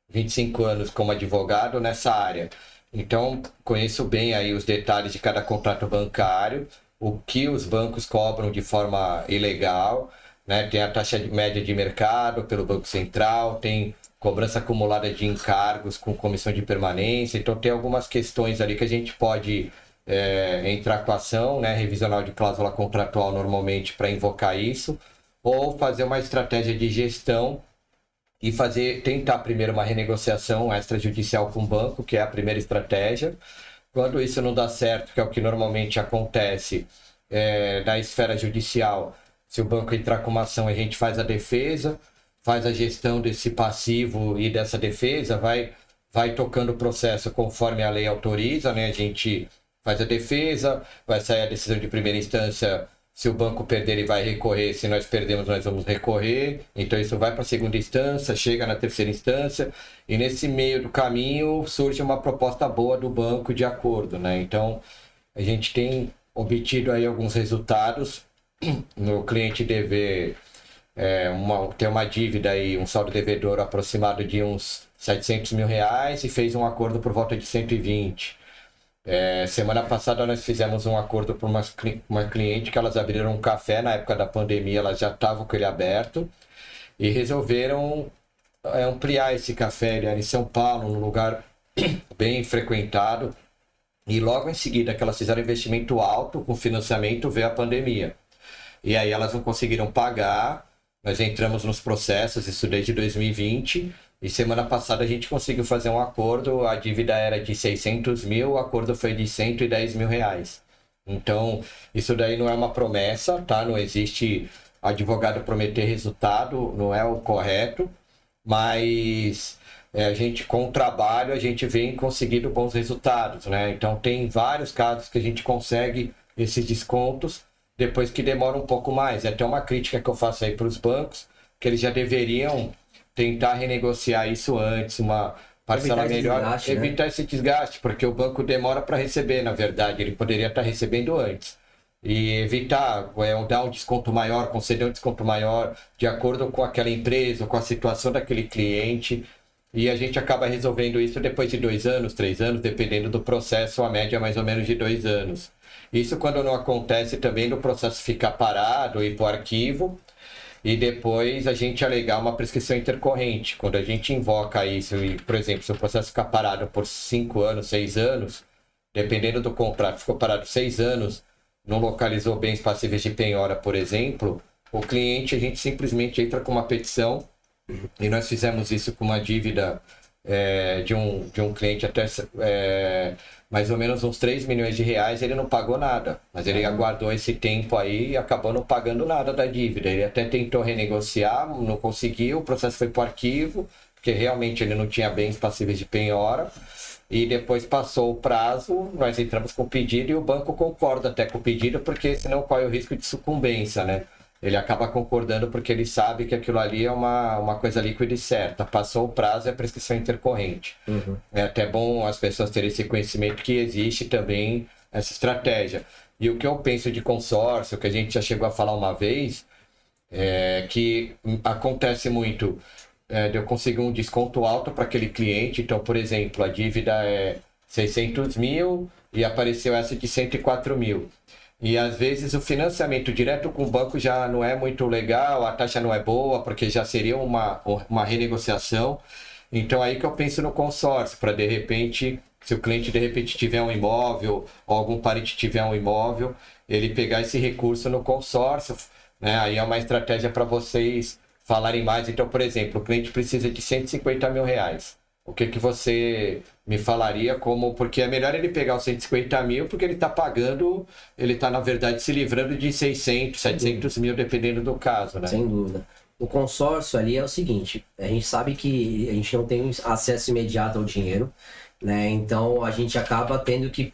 25 anos como advogado nessa área. Então conheço bem aí os detalhes de cada contrato bancário, o que os bancos cobram de forma ilegal, né? Tem a taxa média de mercado pelo Banco Central, tem cobrança acumulada de encargos com comissão de permanência. Então tem algumas questões ali que a gente pode entrar com a ação, né, revisional de cláusula contratual normalmente para invocar isso, ou fazer uma estratégia de gestão e tentar primeiro uma renegociação extrajudicial com o banco, que é a primeira estratégia. Quando isso não dá certo, que é o que normalmente acontece na esfera judicial, se o banco entrar com uma ação, a gente faz a defesa, faz a gestão desse passivo e dessa defesa, vai tocando o processo conforme a lei autoriza, né? A gente faz a defesa, vai sair a decisão de primeira instância, se o banco perder ele vai recorrer, se nós perdemos nós vamos recorrer, então isso vai para a segunda instância, chega na terceira instância, e nesse meio do caminho surge uma proposta boa do banco de acordo, né? Então a gente tem obtido aí alguns resultados no cliente dever tem uma dívida aí, um saldo devedor aproximado de uns 700 mil reais e fez um acordo por volta de 120. Semana passada nós fizemos um acordo para uma cliente que elas abriram um café na época da pandemia, elas já estavam com ele aberto e resolveram ampliar esse café. Ele era em São Paulo, num lugar bem frequentado, e logo em seguida que elas fizeram investimento alto com financiamento, veio a pandemia. E aí elas não conseguiram pagar, nós entramos nos processos, isso desde 2020, e semana passada a gente conseguiu fazer um acordo, a dívida era de 600 mil, o acordo foi de 110 mil reais. Então, isso daí não é uma promessa, tá? Não existe advogado prometer resultado, não é o correto, mas a gente, com o trabalho, a gente vem conseguindo bons resultados, né? Então, tem vários casos que a gente consegue esses descontos, depois que demora um pouco mais. É até uma crítica que eu faço aí para os bancos, que eles já deveriam tentar renegociar isso antes, uma parcela melhor, desgaste, evitar esse desgaste, porque o banco demora para receber, na verdade, ele poderia estar recebendo antes. E evitar, dar um desconto maior, conceder um desconto maior, de acordo com aquela empresa, com a situação daquele cliente. E a gente acaba resolvendo isso depois de 2 anos, 3 anos, dependendo do processo, a média é mais ou menos de 2 anos. Isso quando não acontece também do processo ficar parado, ir para o arquivo, e depois a gente alegar uma prescrição intercorrente. Quando a gente invoca isso, e, por exemplo, se o processo ficar parado por 5 anos, 6 anos, dependendo do contrato, ficou parado 6 anos, não localizou bens passíveis de penhora, por exemplo, o cliente, a gente simplesmente entra com uma petição, e nós fizemos isso com uma dívida de um cliente até mais ou menos uns 3 milhões de reais, ele não pagou nada, mas ele aguardou esse tempo aí e acabou não pagando nada da dívida. Ele até tentou renegociar, não conseguiu, o processo foi para o arquivo, porque realmente ele não tinha bens passíveis de penhora, e depois passou o prazo, nós entramos com o pedido e o banco concorda até com o pedido, porque senão corre o risco de sucumbência, né? Ele acaba concordando porque ele sabe que aquilo ali é uma coisa líquida e certa. Passou o prazo, é prescrição intercorrente. Uhum. É até bom as pessoas terem esse conhecimento que existe também essa estratégia. E o que eu penso de consórcio, que a gente já chegou a falar uma vez, é que acontece muito de eu conseguir um desconto alto para aquele cliente. Então, por exemplo, a dívida é 600 mil e apareceu essa de 104 mil. E às vezes o financiamento direto com o banco já não é muito legal, a taxa não é boa, porque já seria uma renegociação. Então aí que eu penso no consórcio, para de repente, se o cliente de repente tiver um imóvel, ou algum parente tiver um imóvel, ele pegar esse recurso no consórcio, né? Aí é uma estratégia para vocês falarem mais. Então, por exemplo, o cliente precisa de 150 mil reais. O que você me falaria como... Porque é melhor ele pegar os 150 mil, porque ele está pagando, ele está, na verdade, se livrando de 600, 700 mil, dependendo do caso, né? Sem dúvida. O consórcio ali é o seguinte, a gente sabe que a gente não tem acesso imediato ao dinheiro, né? Então, a gente acaba tendo que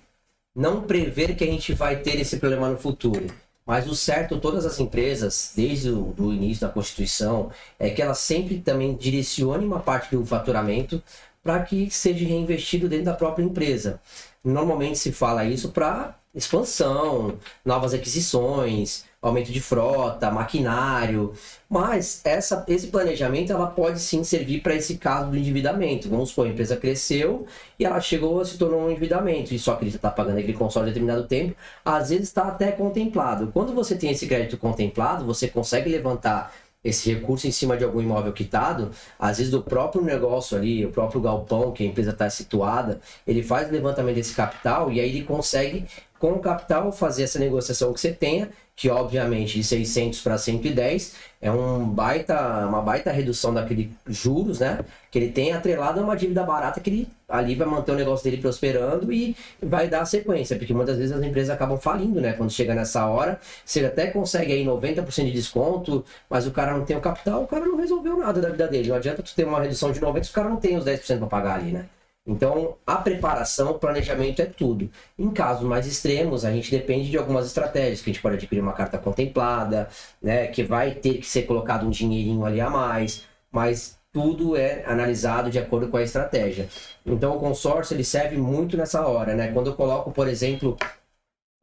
não prever que a gente vai ter esse problema no futuro. Mas o certo, todas as empresas, desde o início da Constituição, é que elas sempre também direcionem uma parte do faturamento para que seja reinvestido dentro da própria empresa. Normalmente se fala isso para expansão, novas aquisições, aumento de frota, maquinário, mas esse planejamento ela pode sim servir para esse caso do endividamento. Vamos supor, a empresa cresceu e ela chegou, se tornou um endividamento, e só que ele está pagando aquele consórcio em determinado tempo, às vezes está até contemplado. Quando você tem esse crédito contemplado, você consegue levantar esse recurso em cima de algum imóvel quitado, às vezes do próprio negócio ali, o próprio galpão que a empresa está situada, ele faz o levantamento desse capital e aí ele consegue, com o capital, fazer essa negociação que você tenha, que obviamente de 600 para 110 é uma baita redução daquele juros, né? Que ele tem atrelado a uma dívida barata que ele ali vai manter o negócio dele prosperando e vai dar sequência, porque muitas vezes as empresas acabam falindo, né? Quando chega nessa hora, você até consegue aí 90% de desconto, mas o cara não tem o capital, o cara não resolveu nada da vida dele. Não adianta tu ter uma redução de 90% se o cara não tem os 10% para pagar ali, né? Então, a preparação, o planejamento é tudo. Em casos mais extremos, a gente depende de algumas estratégias, que a gente pode adquirir uma carta contemplada, né, que vai ter que ser colocado um dinheirinho ali a mais, mas tudo é analisado de acordo com a estratégia. Então, o consórcio, ele serve muito nessa hora, né? Quando eu coloco, por exemplo,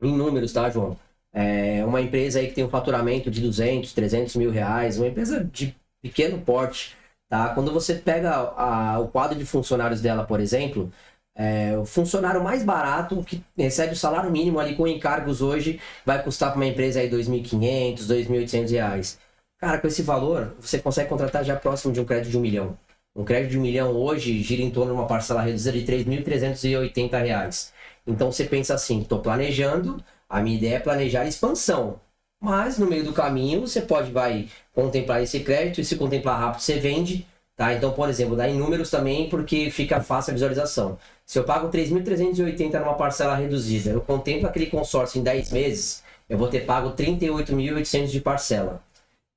em números, tá, João? Uma empresa aí que tem um faturamento de 200, 300 mil reais, uma empresa de pequeno porte, tá? Quando você pega o quadro de funcionários dela, por exemplo, o funcionário mais barato, que recebe o salário mínimo ali com encargos hoje, vai custar para uma empresa aí R$ 2.500, R$ 2.800 reais. Cara, com esse valor, você consegue contratar já próximo de um crédito de 1 milhão. Um crédito de 1 milhão hoje gira em torno de uma parcela reduzida de R$ 3.380 reais. Então você pensa assim, estou planejando, a minha ideia é planejar expansão. Mas no meio do caminho você vai contemplar esse crédito e se contemplar rápido você vende, tá? Então, por exemplo, dá em números também porque fica fácil a visualização. Se eu pago 3.380 numa parcela reduzida, eu contemplo aquele consórcio em 10 meses, eu vou ter pago 38.800 de parcela.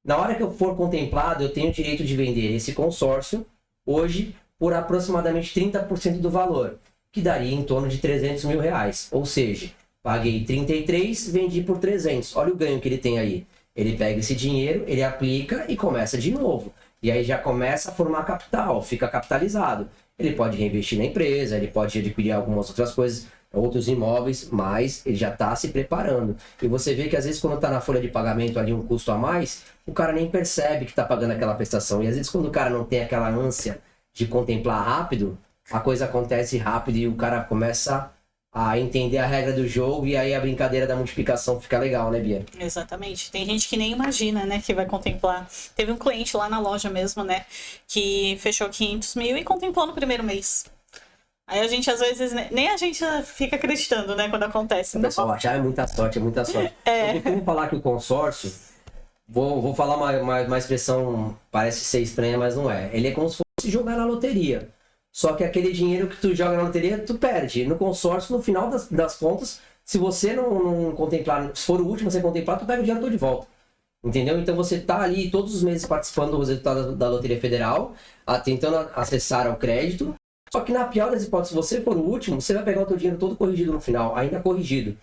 Na hora que eu for contemplado, eu tenho o direito de vender esse consórcio hoje por aproximadamente 30% do valor, que daria em torno de 300 mil reais. Ou seja, paguei 33, vendi por 300. Olha o ganho que ele tem aí. Ele pega esse dinheiro, ele aplica e começa de novo. E aí já começa a formar capital, fica capitalizado. Ele pode reinvestir na empresa, ele pode adquirir algumas outras coisas, outros imóveis, mas ele já está se preparando. E você vê que às vezes quando está na folha de pagamento ali um custo a mais, o cara nem percebe que está pagando aquela prestação. E às vezes quando o cara não tem aquela ânsia de contemplar rápido, a coisa acontece rápido e o cara começa a entender a regra do jogo e aí a brincadeira da multiplicação fica legal, né, Bia? Exatamente. Tem gente que nem imagina, né, que vai contemplar. Teve um cliente lá na loja mesmo, né, que fechou 500 mil e contemplou no primeiro mês. Aí a gente, às vezes, nem a gente fica acreditando, né, quando acontece. O pessoal acha, é muita sorte, é muita sorte. Eu vou falar que o consórcio, vou falar uma expressão, parece ser estranha, mas não é. Ele é como se fosse jogar na loteria. Só que aquele dinheiro que tu joga na loteria, tu perde. No consórcio, no final das contas, se você não contemplar, se for o último a ser contemplado, tu pega o dinheiro todo de volta. Entendeu? Então você tá ali todos os meses participando dos resultados da Loteria Federal, tentando acessar ao crédito. Só que na pior das hipóteses, se você for o último, você vai pegar o teu dinheiro todo corrigido no final, ainda corrigido.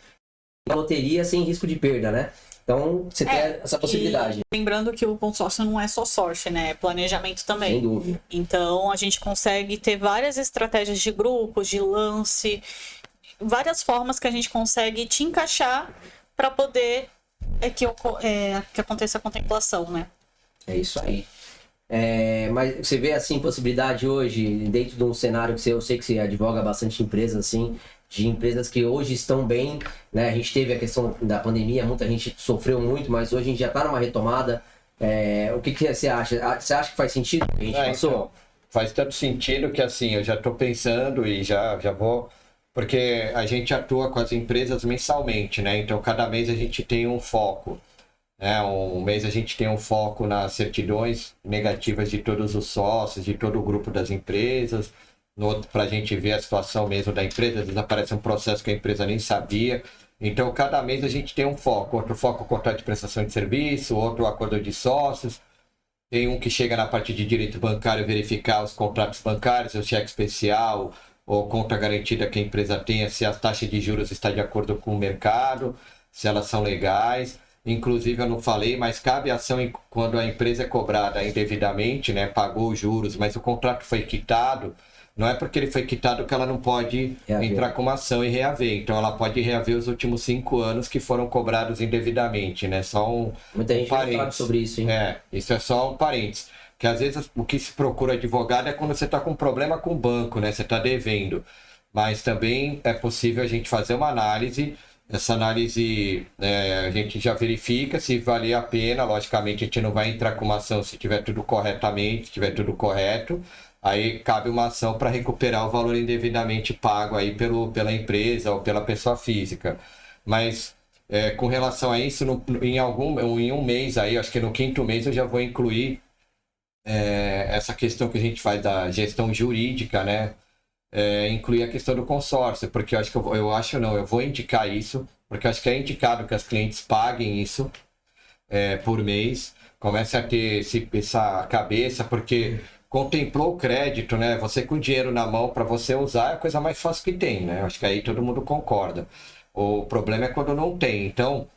Na loteria sem risco de perda, né? Então, você tem essa possibilidade. Lembrando que o consórcio não é só sorte, né? É planejamento também. Sem dúvida. Então, a gente consegue ter várias estratégias de grupos, de lance, várias formas que a gente consegue te encaixar para poder que aconteça a contemplação, né? É isso aí. Mas você vê, assim, possibilidade hoje, dentro de um cenário que eu sei que você advoga bastante empresas, assim, de empresas que hoje estão bem, né? A gente teve a questão da pandemia, muita gente sofreu muito, mas hoje a gente já está numa retomada. O que você acha? Você acha que faz sentido o que a gente passou? Então, faz tanto sentido que, assim, eu já estou pensando e já vou... Porque a gente atua com as empresas mensalmente, né? Então, cada mês a gente tem um foco. Um mês a gente tem um foco nas certidões negativas de todos os sócios, de todo o grupo das empresas. No outro, para a gente ver a situação mesmo da empresa, às vezes aparece um processo que a empresa nem sabia. Então, cada mês a gente tem um foco. Outro foco, contrato de prestação de serviço, outro acordo de sócios. Tem um que chega na parte de direito bancário, verificar os contratos bancários, o cheque especial, ou conta garantida que a empresa tenha, se a taxa de juros está de acordo com o mercado, se elas são legais. Inclusive, eu não falei, mas cabe ação quando a empresa é cobrada indevidamente, né? Pagou os juros, mas o contrato foi quitado. Não é porque ele foi quitado que ela não pode entrar com uma ação e reaver. Então, ela pode reaver os últimos 5 anos que foram cobrados indevidamente, né? Só Muita gente vai falar sobre isso, hein? Isso é só um parênteses. Que às vezes o que se procura advogado é quando você está com problema com o banco, né? Você está devendo. Mas também é possível a gente fazer uma análise. Essa análise a gente já verifica se valer a pena. Logicamente, a gente não vai entrar com uma ação se tiver tudo corretamente, se tiver tudo correto. Aí cabe uma ação para recuperar o valor indevidamente pago aí pela empresa ou pela pessoa física. Mas com relação a isso, em um mês aí, acho que no 5º mês eu já vou incluir essa questão que a gente faz da gestão jurídica, né? Incluir a questão do consórcio, porque eu vou indicar isso, porque eu acho que é indicado que as clientes paguem isso por mês, comece a ter essa cabeça, porque contemplou o crédito, né? Você com dinheiro na mão para você usar é a coisa mais fácil que tem, né? Acho que aí todo mundo concorda. O problema é quando não tem. Então,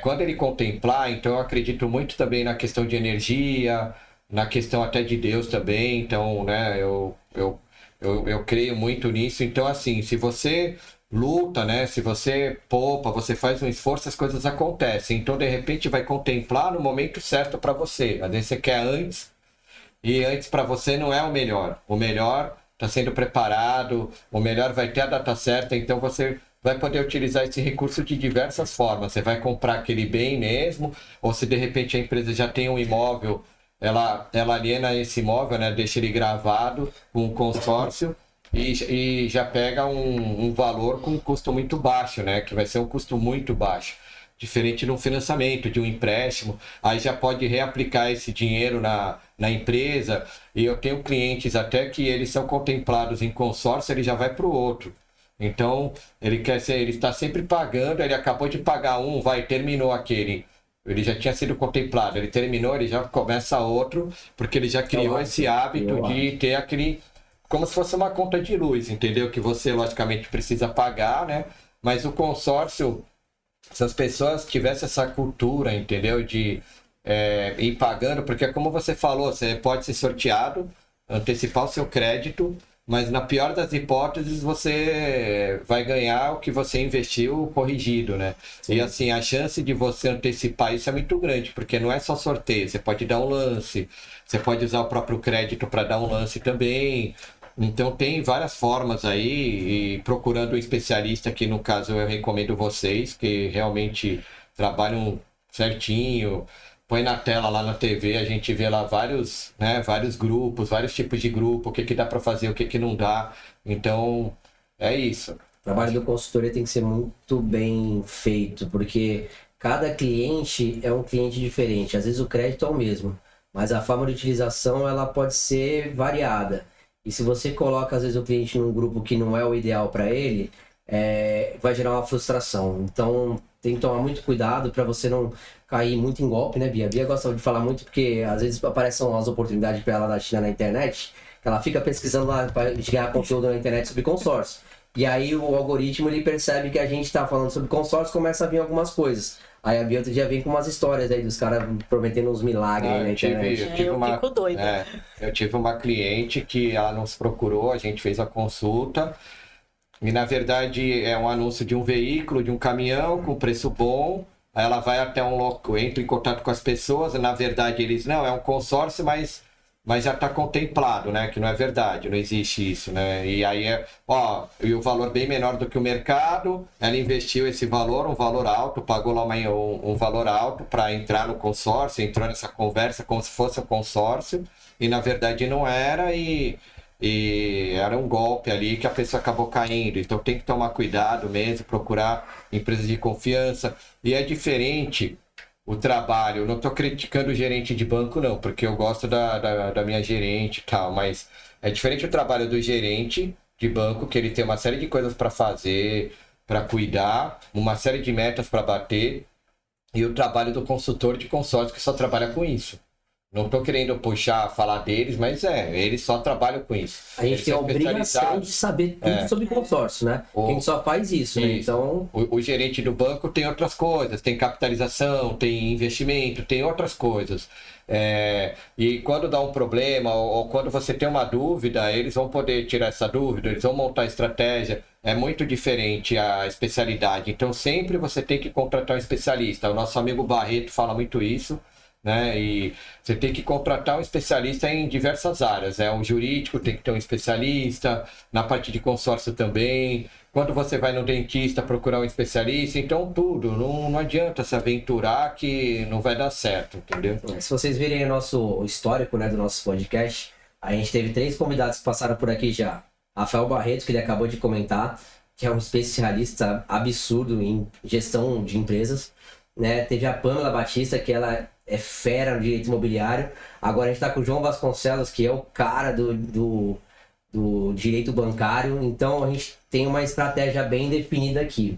quando ele contemplar, então eu acredito muito também na questão de energia, na questão até de Deus também. Então, né? Eu creio muito nisso. Então, assim, se você luta, né? Se você poupa, você faz um esforço, as coisas acontecem. Então, de repente, vai contemplar no momento certo para você. Às vezes você quer antes, e antes para você não é o melhor. O melhor está sendo preparado, o melhor vai ter a data certa, então você vai poder utilizar esse recurso de diversas formas. Você vai comprar aquele bem mesmo, ou se de repente a empresa já tem um imóvel, ela aliena esse imóvel, né? Deixa ele gravado com um consórcio e já pega um valor com um custo muito baixo, né? Que vai ser um custo muito baixo. Diferente de um financiamento, de um empréstimo, aí já pode reaplicar esse dinheiro na empresa. E eu tenho clientes até que eles são contemplados em consórcio, ele já vai para o outro. Então, ele está sempre pagando, ele acabou de pagar um, terminou aquele. Ele já tinha sido contemplado, ele terminou, ele já começa outro, porque ele já criou esse hábito de ter aquele, como se fosse uma conta de luz, entendeu? Que você, logicamente, precisa pagar, né? Mas o consórcio, se as pessoas tivessem essa cultura, entendeu? De ir pagando, porque como você falou, você pode ser sorteado, antecipar o seu crédito, mas na pior das hipóteses você vai ganhar o que você investiu corrigido, né? Sim. E assim, a chance de você antecipar isso é muito grande, porque não é só sorteio, você pode dar um lance, você pode usar o próprio crédito para dar um lance também. Então tem várias formas aí, e procurando um especialista, que no caso eu recomendo vocês, que realmente trabalham certinho. Põe na tela lá na TV, a gente vê lá vários grupos, vários tipos de grupo, o que dá para fazer, o que não dá. Então, é isso. O trabalho do consultoria tem que ser muito bem feito, porque cada cliente é um cliente diferente. Às vezes o crédito é o mesmo, mas a forma de utilização ela pode ser variada. E se você coloca, às vezes, o cliente num grupo que não é o ideal para ele, vai gerar uma frustração. Então, tem que tomar muito cuidado para você não cair muito em golpe, né, Bia? A Bia gosta de falar muito porque às vezes aparecem umas oportunidades para ela da China na internet, que ela fica pesquisando lá para ganhar conteúdo na internet sobre consórcio. E aí o algoritmo ele percebe que a gente está falando sobre consórcio, começa a vir algumas coisas. Aí a Bia outro dia vem com umas histórias aí dos caras prometendo uns milagres aí na internet. Eu fico doida. Eu tive uma cliente que ela nos procurou, a gente fez a consulta. E na verdade é um anúncio de um veículo, de um caminhão com preço bom. Aí ela vai até um local, entra em contato com as pessoas. Na verdade eles, não, é um consórcio, mas já está contemplado, né? Que não é verdade, não existe isso, né? E aí e o valor bem menor do que o mercado. Ela investiu esse valor, um valor alto, pagou lá um valor alto para entrar no consórcio, entrou nessa conversa como se fosse um consórcio. E na verdade não era, e era um golpe ali que a pessoa acabou caindo. Então tem que tomar cuidado mesmo, procurar empresas de confiança. E é diferente o trabalho. Eu não estou criticando o gerente de banco, não, porque eu gosto da minha gerente e tal, mas é diferente o trabalho do gerente de banco, que ele tem uma série de coisas para fazer, para cuidar, uma série de metas para bater, e o trabalho do consultor de consórcio, que só trabalha com isso. Não estou querendo falar deles, mas eles só trabalham com isso. A gente tem a obrigação de saber tudo sobre consórcio, né? A gente só faz isso, né? Então... O gerente do banco tem outras coisas, tem capitalização, tem investimento, tem outras coisas. E quando dá um problema, ou quando você tem uma dúvida, eles vão poder tirar essa dúvida, eles vão montar estratégia. É muito diferente a especialidade. Então sempre você tem que contratar um especialista. O nosso amigo Barreto fala muito isso, né? E você tem que contratar um especialista em diversas áreas. O jurídico tem que ter um especialista, na parte de consórcio também. Quando você vai no dentista procurar um especialista, então tudo. Não adianta se aventurar que não vai dar certo, entendeu? Se vocês virem o nosso histórico, né, do nosso podcast, a gente teve 3 convidados que passaram por aqui já. Rafael Barreto, que ele acabou de comentar, que é um especialista absurdo em gestão de empresas, né? Teve a Pamela Batista, que ela é fera no direito imobiliário. Agora a gente está com o João Vasconcelos, que é o cara do direito bancário. Então a gente tem uma estratégia bem definida aqui.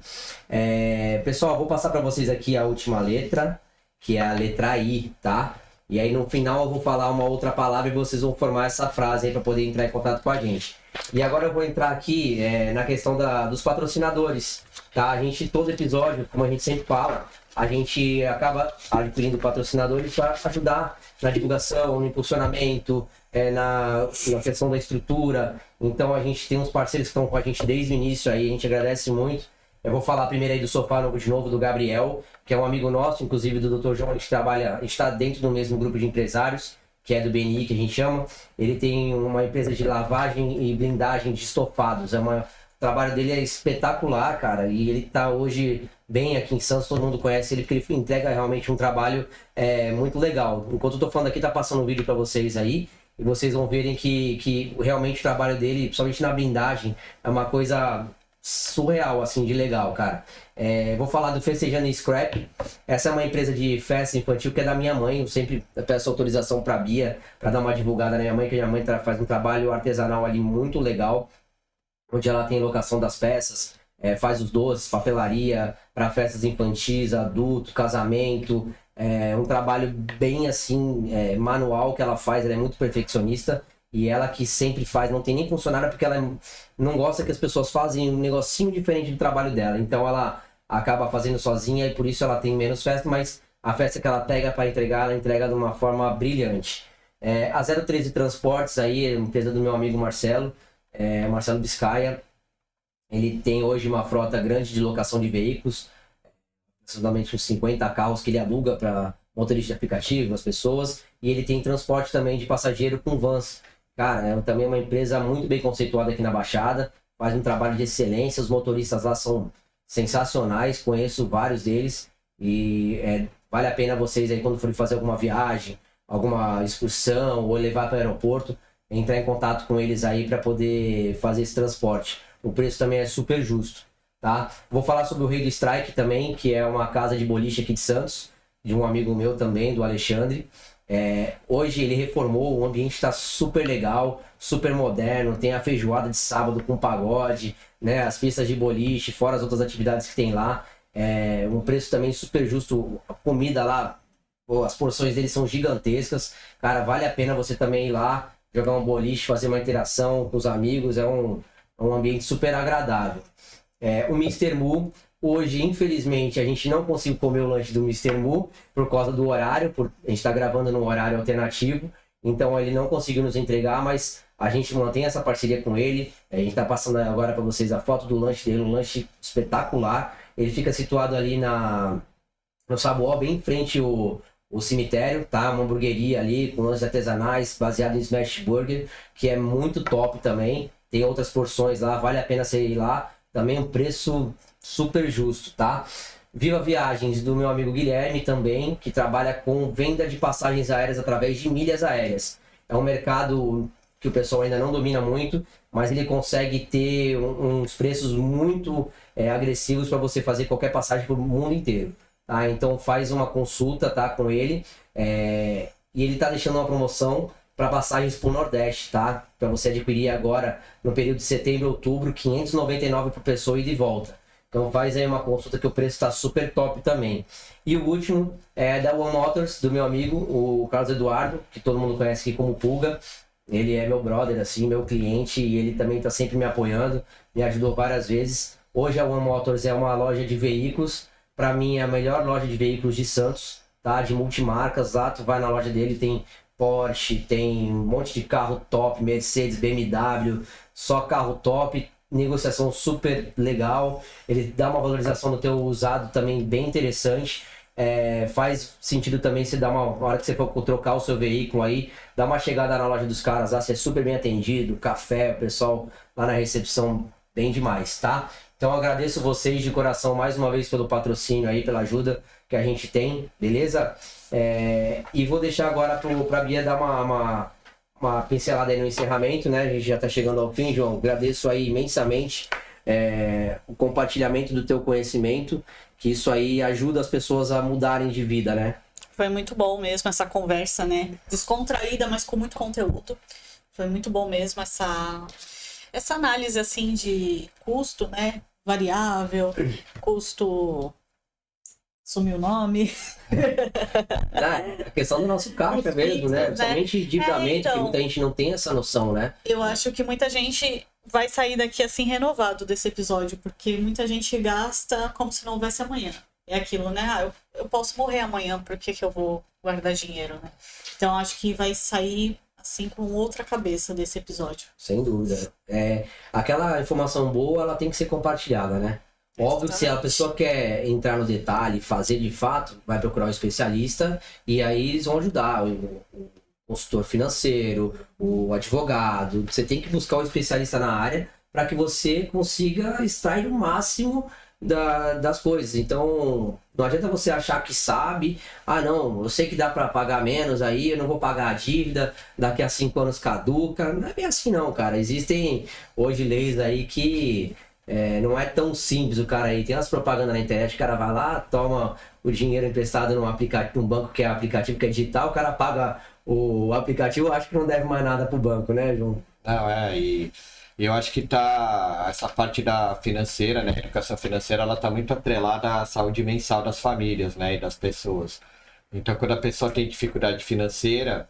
Pessoal, vou passar para vocês aqui a última letra, que é a letra I, tá? E aí no final eu vou falar uma outra palavra e vocês vão formar essa frase aí para poder entrar em contato com a gente. E agora eu vou entrar aqui na questão dos patrocinadores, tá? A gente, todo episódio, como a gente sempre fala, a gente acaba adquirindo patrocinadores para ajudar na divulgação, no impulsionamento, na questão da estrutura. Então a gente tem uns parceiros que estão com a gente desde o início aí, a gente agradece muito. Eu vou falar primeiro aí do Sofá de novo, do Gabriel, que é um amigo nosso, inclusive do Dr. João. A gente está dentro do mesmo grupo de empresários, que é do BNI, que a gente chama. Ele tem uma empresa de lavagem e blindagem de estofados. O trabalho dele é espetacular, cara, e ele está hoje bem aqui em Santos, todo mundo conhece ele, porque ele entrega realmente um trabalho muito legal. Enquanto eu tô falando aqui, tá passando um vídeo para vocês aí, e vocês vão verem que realmente o trabalho dele, principalmente na blindagem, é uma coisa surreal, assim, de legal, cara. Vou falar do Festejando Scrap. Essa é uma empresa de festa infantil que é da minha mãe. Eu sempre peço autorização pra Bia, pra dar uma divulgada na minha mãe, que minha mãe faz um trabalho artesanal ali muito legal, onde ela tem locação das peças, faz os doces, papelaria, para festas infantis, adulto, casamento. Um trabalho bem, assim, manual que ela faz. Ela é muito perfeccionista. E ela que sempre faz, não tem nem funcionária porque ela não gosta que as pessoas fazem um negocinho diferente do trabalho dela. Então ela acaba fazendo sozinha e por isso ela tem menos festa, mas a festa que ela pega para entregar, ela entrega de uma forma brilhante. A 013 Transportes aí, é uma empresa do meu amigo Marcelo, Marcelo Biscaia. Ele tem hoje uma frota grande de locação de veículos, aproximadamente uns 50 carros que ele aluga para motorista de aplicativo, as pessoas. E ele tem transporte também de passageiro com vans. Cara, também é uma empresa muito bem conceituada aqui na Baixada, faz um trabalho de excelência, os motoristas lá são sensacionais, conheço vários deles e vale a pena vocês aí quando forem fazer alguma viagem, alguma excursão ou levar para o aeroporto, entrar em contato com eles aí para poder fazer esse transporte. O preço também é super justo, tá? Vou falar sobre o Rei do Strike também, que é uma casa de boliche aqui de Santos, de um amigo meu também, do Alexandre. Hoje ele reformou, o ambiente está super legal, super moderno, tem a feijoada de sábado com pagode, né, as pistas de boliche, fora as outras atividades que tem lá. Um preço também super justo, a comida lá, as porções deles são gigantescas. Cara, vale a pena você também ir lá, jogar um boliche, fazer uma interação com os amigos, é um ambiente super agradável. O Mr. Mu, hoje, infelizmente, a gente não conseguiu comer o lanche do Mr. Mu por causa do horário, a gente está gravando num horário alternativo, então ele não conseguiu nos entregar, mas a gente mantém essa parceria com ele. A gente está passando agora para vocês a foto do lanche dele, um lanche espetacular. Ele fica situado ali no Sabuó, bem em frente ao cemitério, tá? Uma hamburgueria ali com lanches artesanais, baseado em Smash Burger, que é muito top também. Tem outras porções lá, vale a pena você ir lá. Também um preço super justo, tá? Viva Viagens, do meu amigo Guilherme também, que trabalha com venda de passagens aéreas através de milhas aéreas. É um mercado que o pessoal ainda não domina muito, mas ele consegue ter uns preços muito agressivos para você fazer qualquer passagem para o mundo inteiro, tá? Então faz uma consulta, tá, com ele, e ele tá deixando uma promoção para passagens para o Nordeste, tá? Para você adquirir agora no período de setembro e outubro, R$ 599 por pessoa e de volta. Então faz aí uma consulta que o preço está super top também. E o último é da One Motors, do meu amigo, o Carlos Eduardo, que todo mundo conhece aqui como Pulga. Ele é meu brother, assim, meu cliente, e ele também está sempre me apoiando, me ajudou várias vezes. Hoje a One Motors é uma loja de veículos, para mim é a melhor loja de veículos de Santos, tá? De multimarcas. Lá tu vai na loja dele, tem Porsche, tem um monte de carro top, Mercedes, BMW, só carro top. Negociação super legal, ele dá uma valorização no teu usado também bem interessante. Faz sentido também você dar uma hora que você for trocar o seu veículo aí, dá uma chegada na loja dos caras lá, você é super bem atendido, café, o pessoal lá na recepção bem demais, tá? Então eu agradeço vocês de coração mais uma vez pelo patrocínio aí, pela ajuda que a gente tem, beleza? E vou deixar agora pra Bia dar uma pincelada aí no encerramento, né? A gente já tá chegando ao fim, João. Agradeço aí imensamente o compartilhamento do teu conhecimento, que isso aí ajuda as pessoas a mudarem de vida, né? Foi muito bom mesmo essa conversa, né? Descontraída, mas com muito conteúdo. Foi muito bom mesmo essa análise, assim, de custo, né? Variável, custo... Sumiu o nome. A questão do nosso caixa mesmo, né? Somente endividamento, que muita gente não tem essa noção, né? Eu acho que muita gente vai sair daqui assim renovado desse episódio, porque muita gente gasta como se não houvesse amanhã. É aquilo, né? Eu posso morrer amanhã, por que eu vou guardar dinheiro, né? Então acho que vai sair assim com outra cabeça desse episódio. Sem dúvida. Aquela informação boa, ela tem que ser compartilhada, né? Óbvio que se a pessoa quer entrar no detalhe, fazer de fato, vai procurar um especialista e aí eles vão ajudar, o consultor financeiro, o advogado. Você tem que buscar um especialista na área para que você consiga extrair o máximo das coisas. Então, não adianta você achar que sabe, não, eu sei que dá para pagar menos aí, eu não vou pagar a dívida, daqui a 5 anos caduca. Não é bem assim não, cara. Existem hoje leis aí que não é tão simples o cara aí. Tem umas propagandas na internet, o cara vai lá, toma o dinheiro emprestado num aplicativo, num banco que é aplicativo, que é digital, o cara paga o aplicativo, acho que não deve mais nada pro banco, né, João? Não, e eu acho que essa parte da financeira, né, a educação financeira, ela tá muito atrelada à saúde mensal das famílias, né, e das pessoas. Então, quando a pessoa tem dificuldade financeira,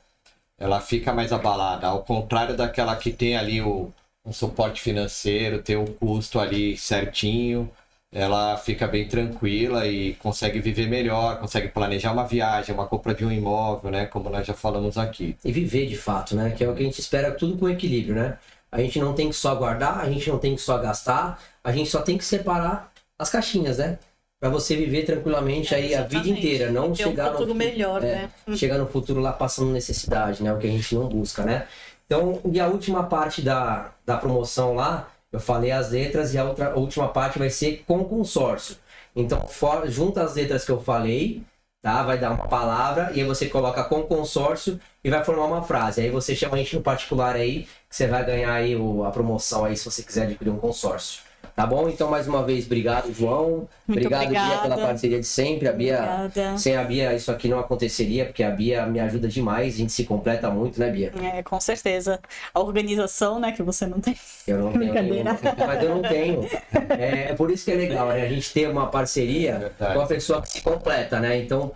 ela fica mais abalada, ao contrário daquela que tem ali um suporte financeiro, tem o custo ali certinho, ela fica bem tranquila e consegue viver melhor, consegue planejar uma viagem, uma compra de um imóvel, né? Como nós já falamos aqui. E viver de fato, né? Que é o que a gente espera, tudo com equilíbrio, né? A gente não tem que só guardar, a gente não tem que só gastar, a gente só tem que separar as caixinhas, né? Pra você viver tranquilamente aí a vida inteira, não ter chegar um futuro melhor, né? Chegar no futuro lá passando necessidade, né? O que a gente não busca, né? Então, e a última parte da promoção lá, eu falei as letras e a última parte vai ser com consórcio. Então, junta as letras que eu falei, tá? Vai dar uma palavra e aí você coloca com consórcio e vai formar uma frase. Aí você chama a gente no particular aí, que você vai ganhar aí a promoção aí se você quiser adquirir um consórcio. Tá bom? Então, mais uma vez, obrigado, João. Muito obrigado, Bia, pela parceria de sempre. A Bia, obrigada. sem a Bia, isso aqui não aconteceria, porque a Bia me ajuda demais. A gente se completa muito, né, Bia? Com certeza. A organização, né, que você não tem. Eu não tenho nenhuma, mas eu não tenho. É por isso que é legal, né? A gente ter uma parceria com uma pessoa que se completa, né? Então,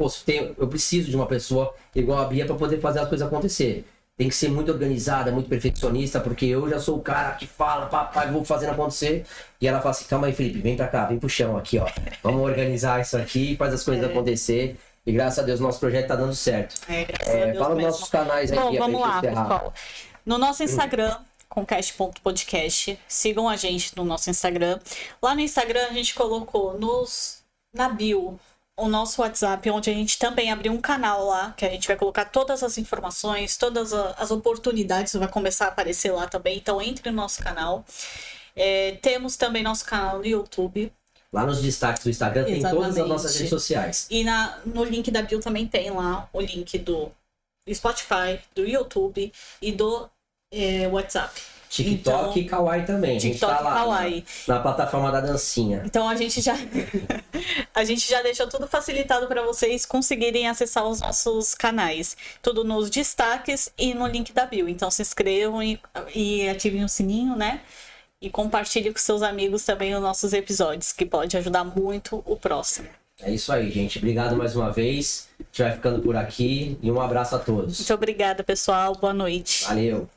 eu preciso de uma pessoa igual a Bia para poder fazer as coisas acontecer. Tem que ser muito organizada, muito perfeccionista, porque eu já sou o cara que fala, papai, vou fazendo acontecer. E ela fala assim, calma aí, Felipe, vem pra cá, vem pro chão aqui, ó. Vamos organizar isso aqui, faz as coisas acontecer. E graças a Deus, nosso projeto tá dando certo. Graças a Deus fala nos mesmo. nossos canais aí, Bom, Bia, vamos pra lá, gente encerrar. pessoal. No nosso Instagram, concast.podcast, sigam a gente no nosso Instagram. Lá no Instagram, a gente colocou na bio o nosso WhatsApp, onde a gente também abriu um canal lá, que a gente vai colocar todas as informações, todas as oportunidades, vai começar a aparecer lá também, então entre no nosso canal. Temos também nosso canal no YouTube. Lá nos destaques do Instagram tem todas as nossas redes sociais. E no link da bio também tem lá o link do Spotify, do YouTube e do WhatsApp. TikTok e Kawaii também. TikTok a gente tá lá Kawaii. na plataforma da dancinha. Então a gente já deixou tudo facilitado para vocês conseguirem acessar os nossos canais. Tudo nos destaques e no link da bio. Então se inscrevam e ativem o sininho, né? E compartilhe com seus amigos também os nossos episódios, que pode ajudar muito o próximo. É isso aí, gente. Obrigado mais uma vez. A gente vai ficando por aqui e um abraço a todos. Muito obrigada, pessoal. Boa noite. Valeu.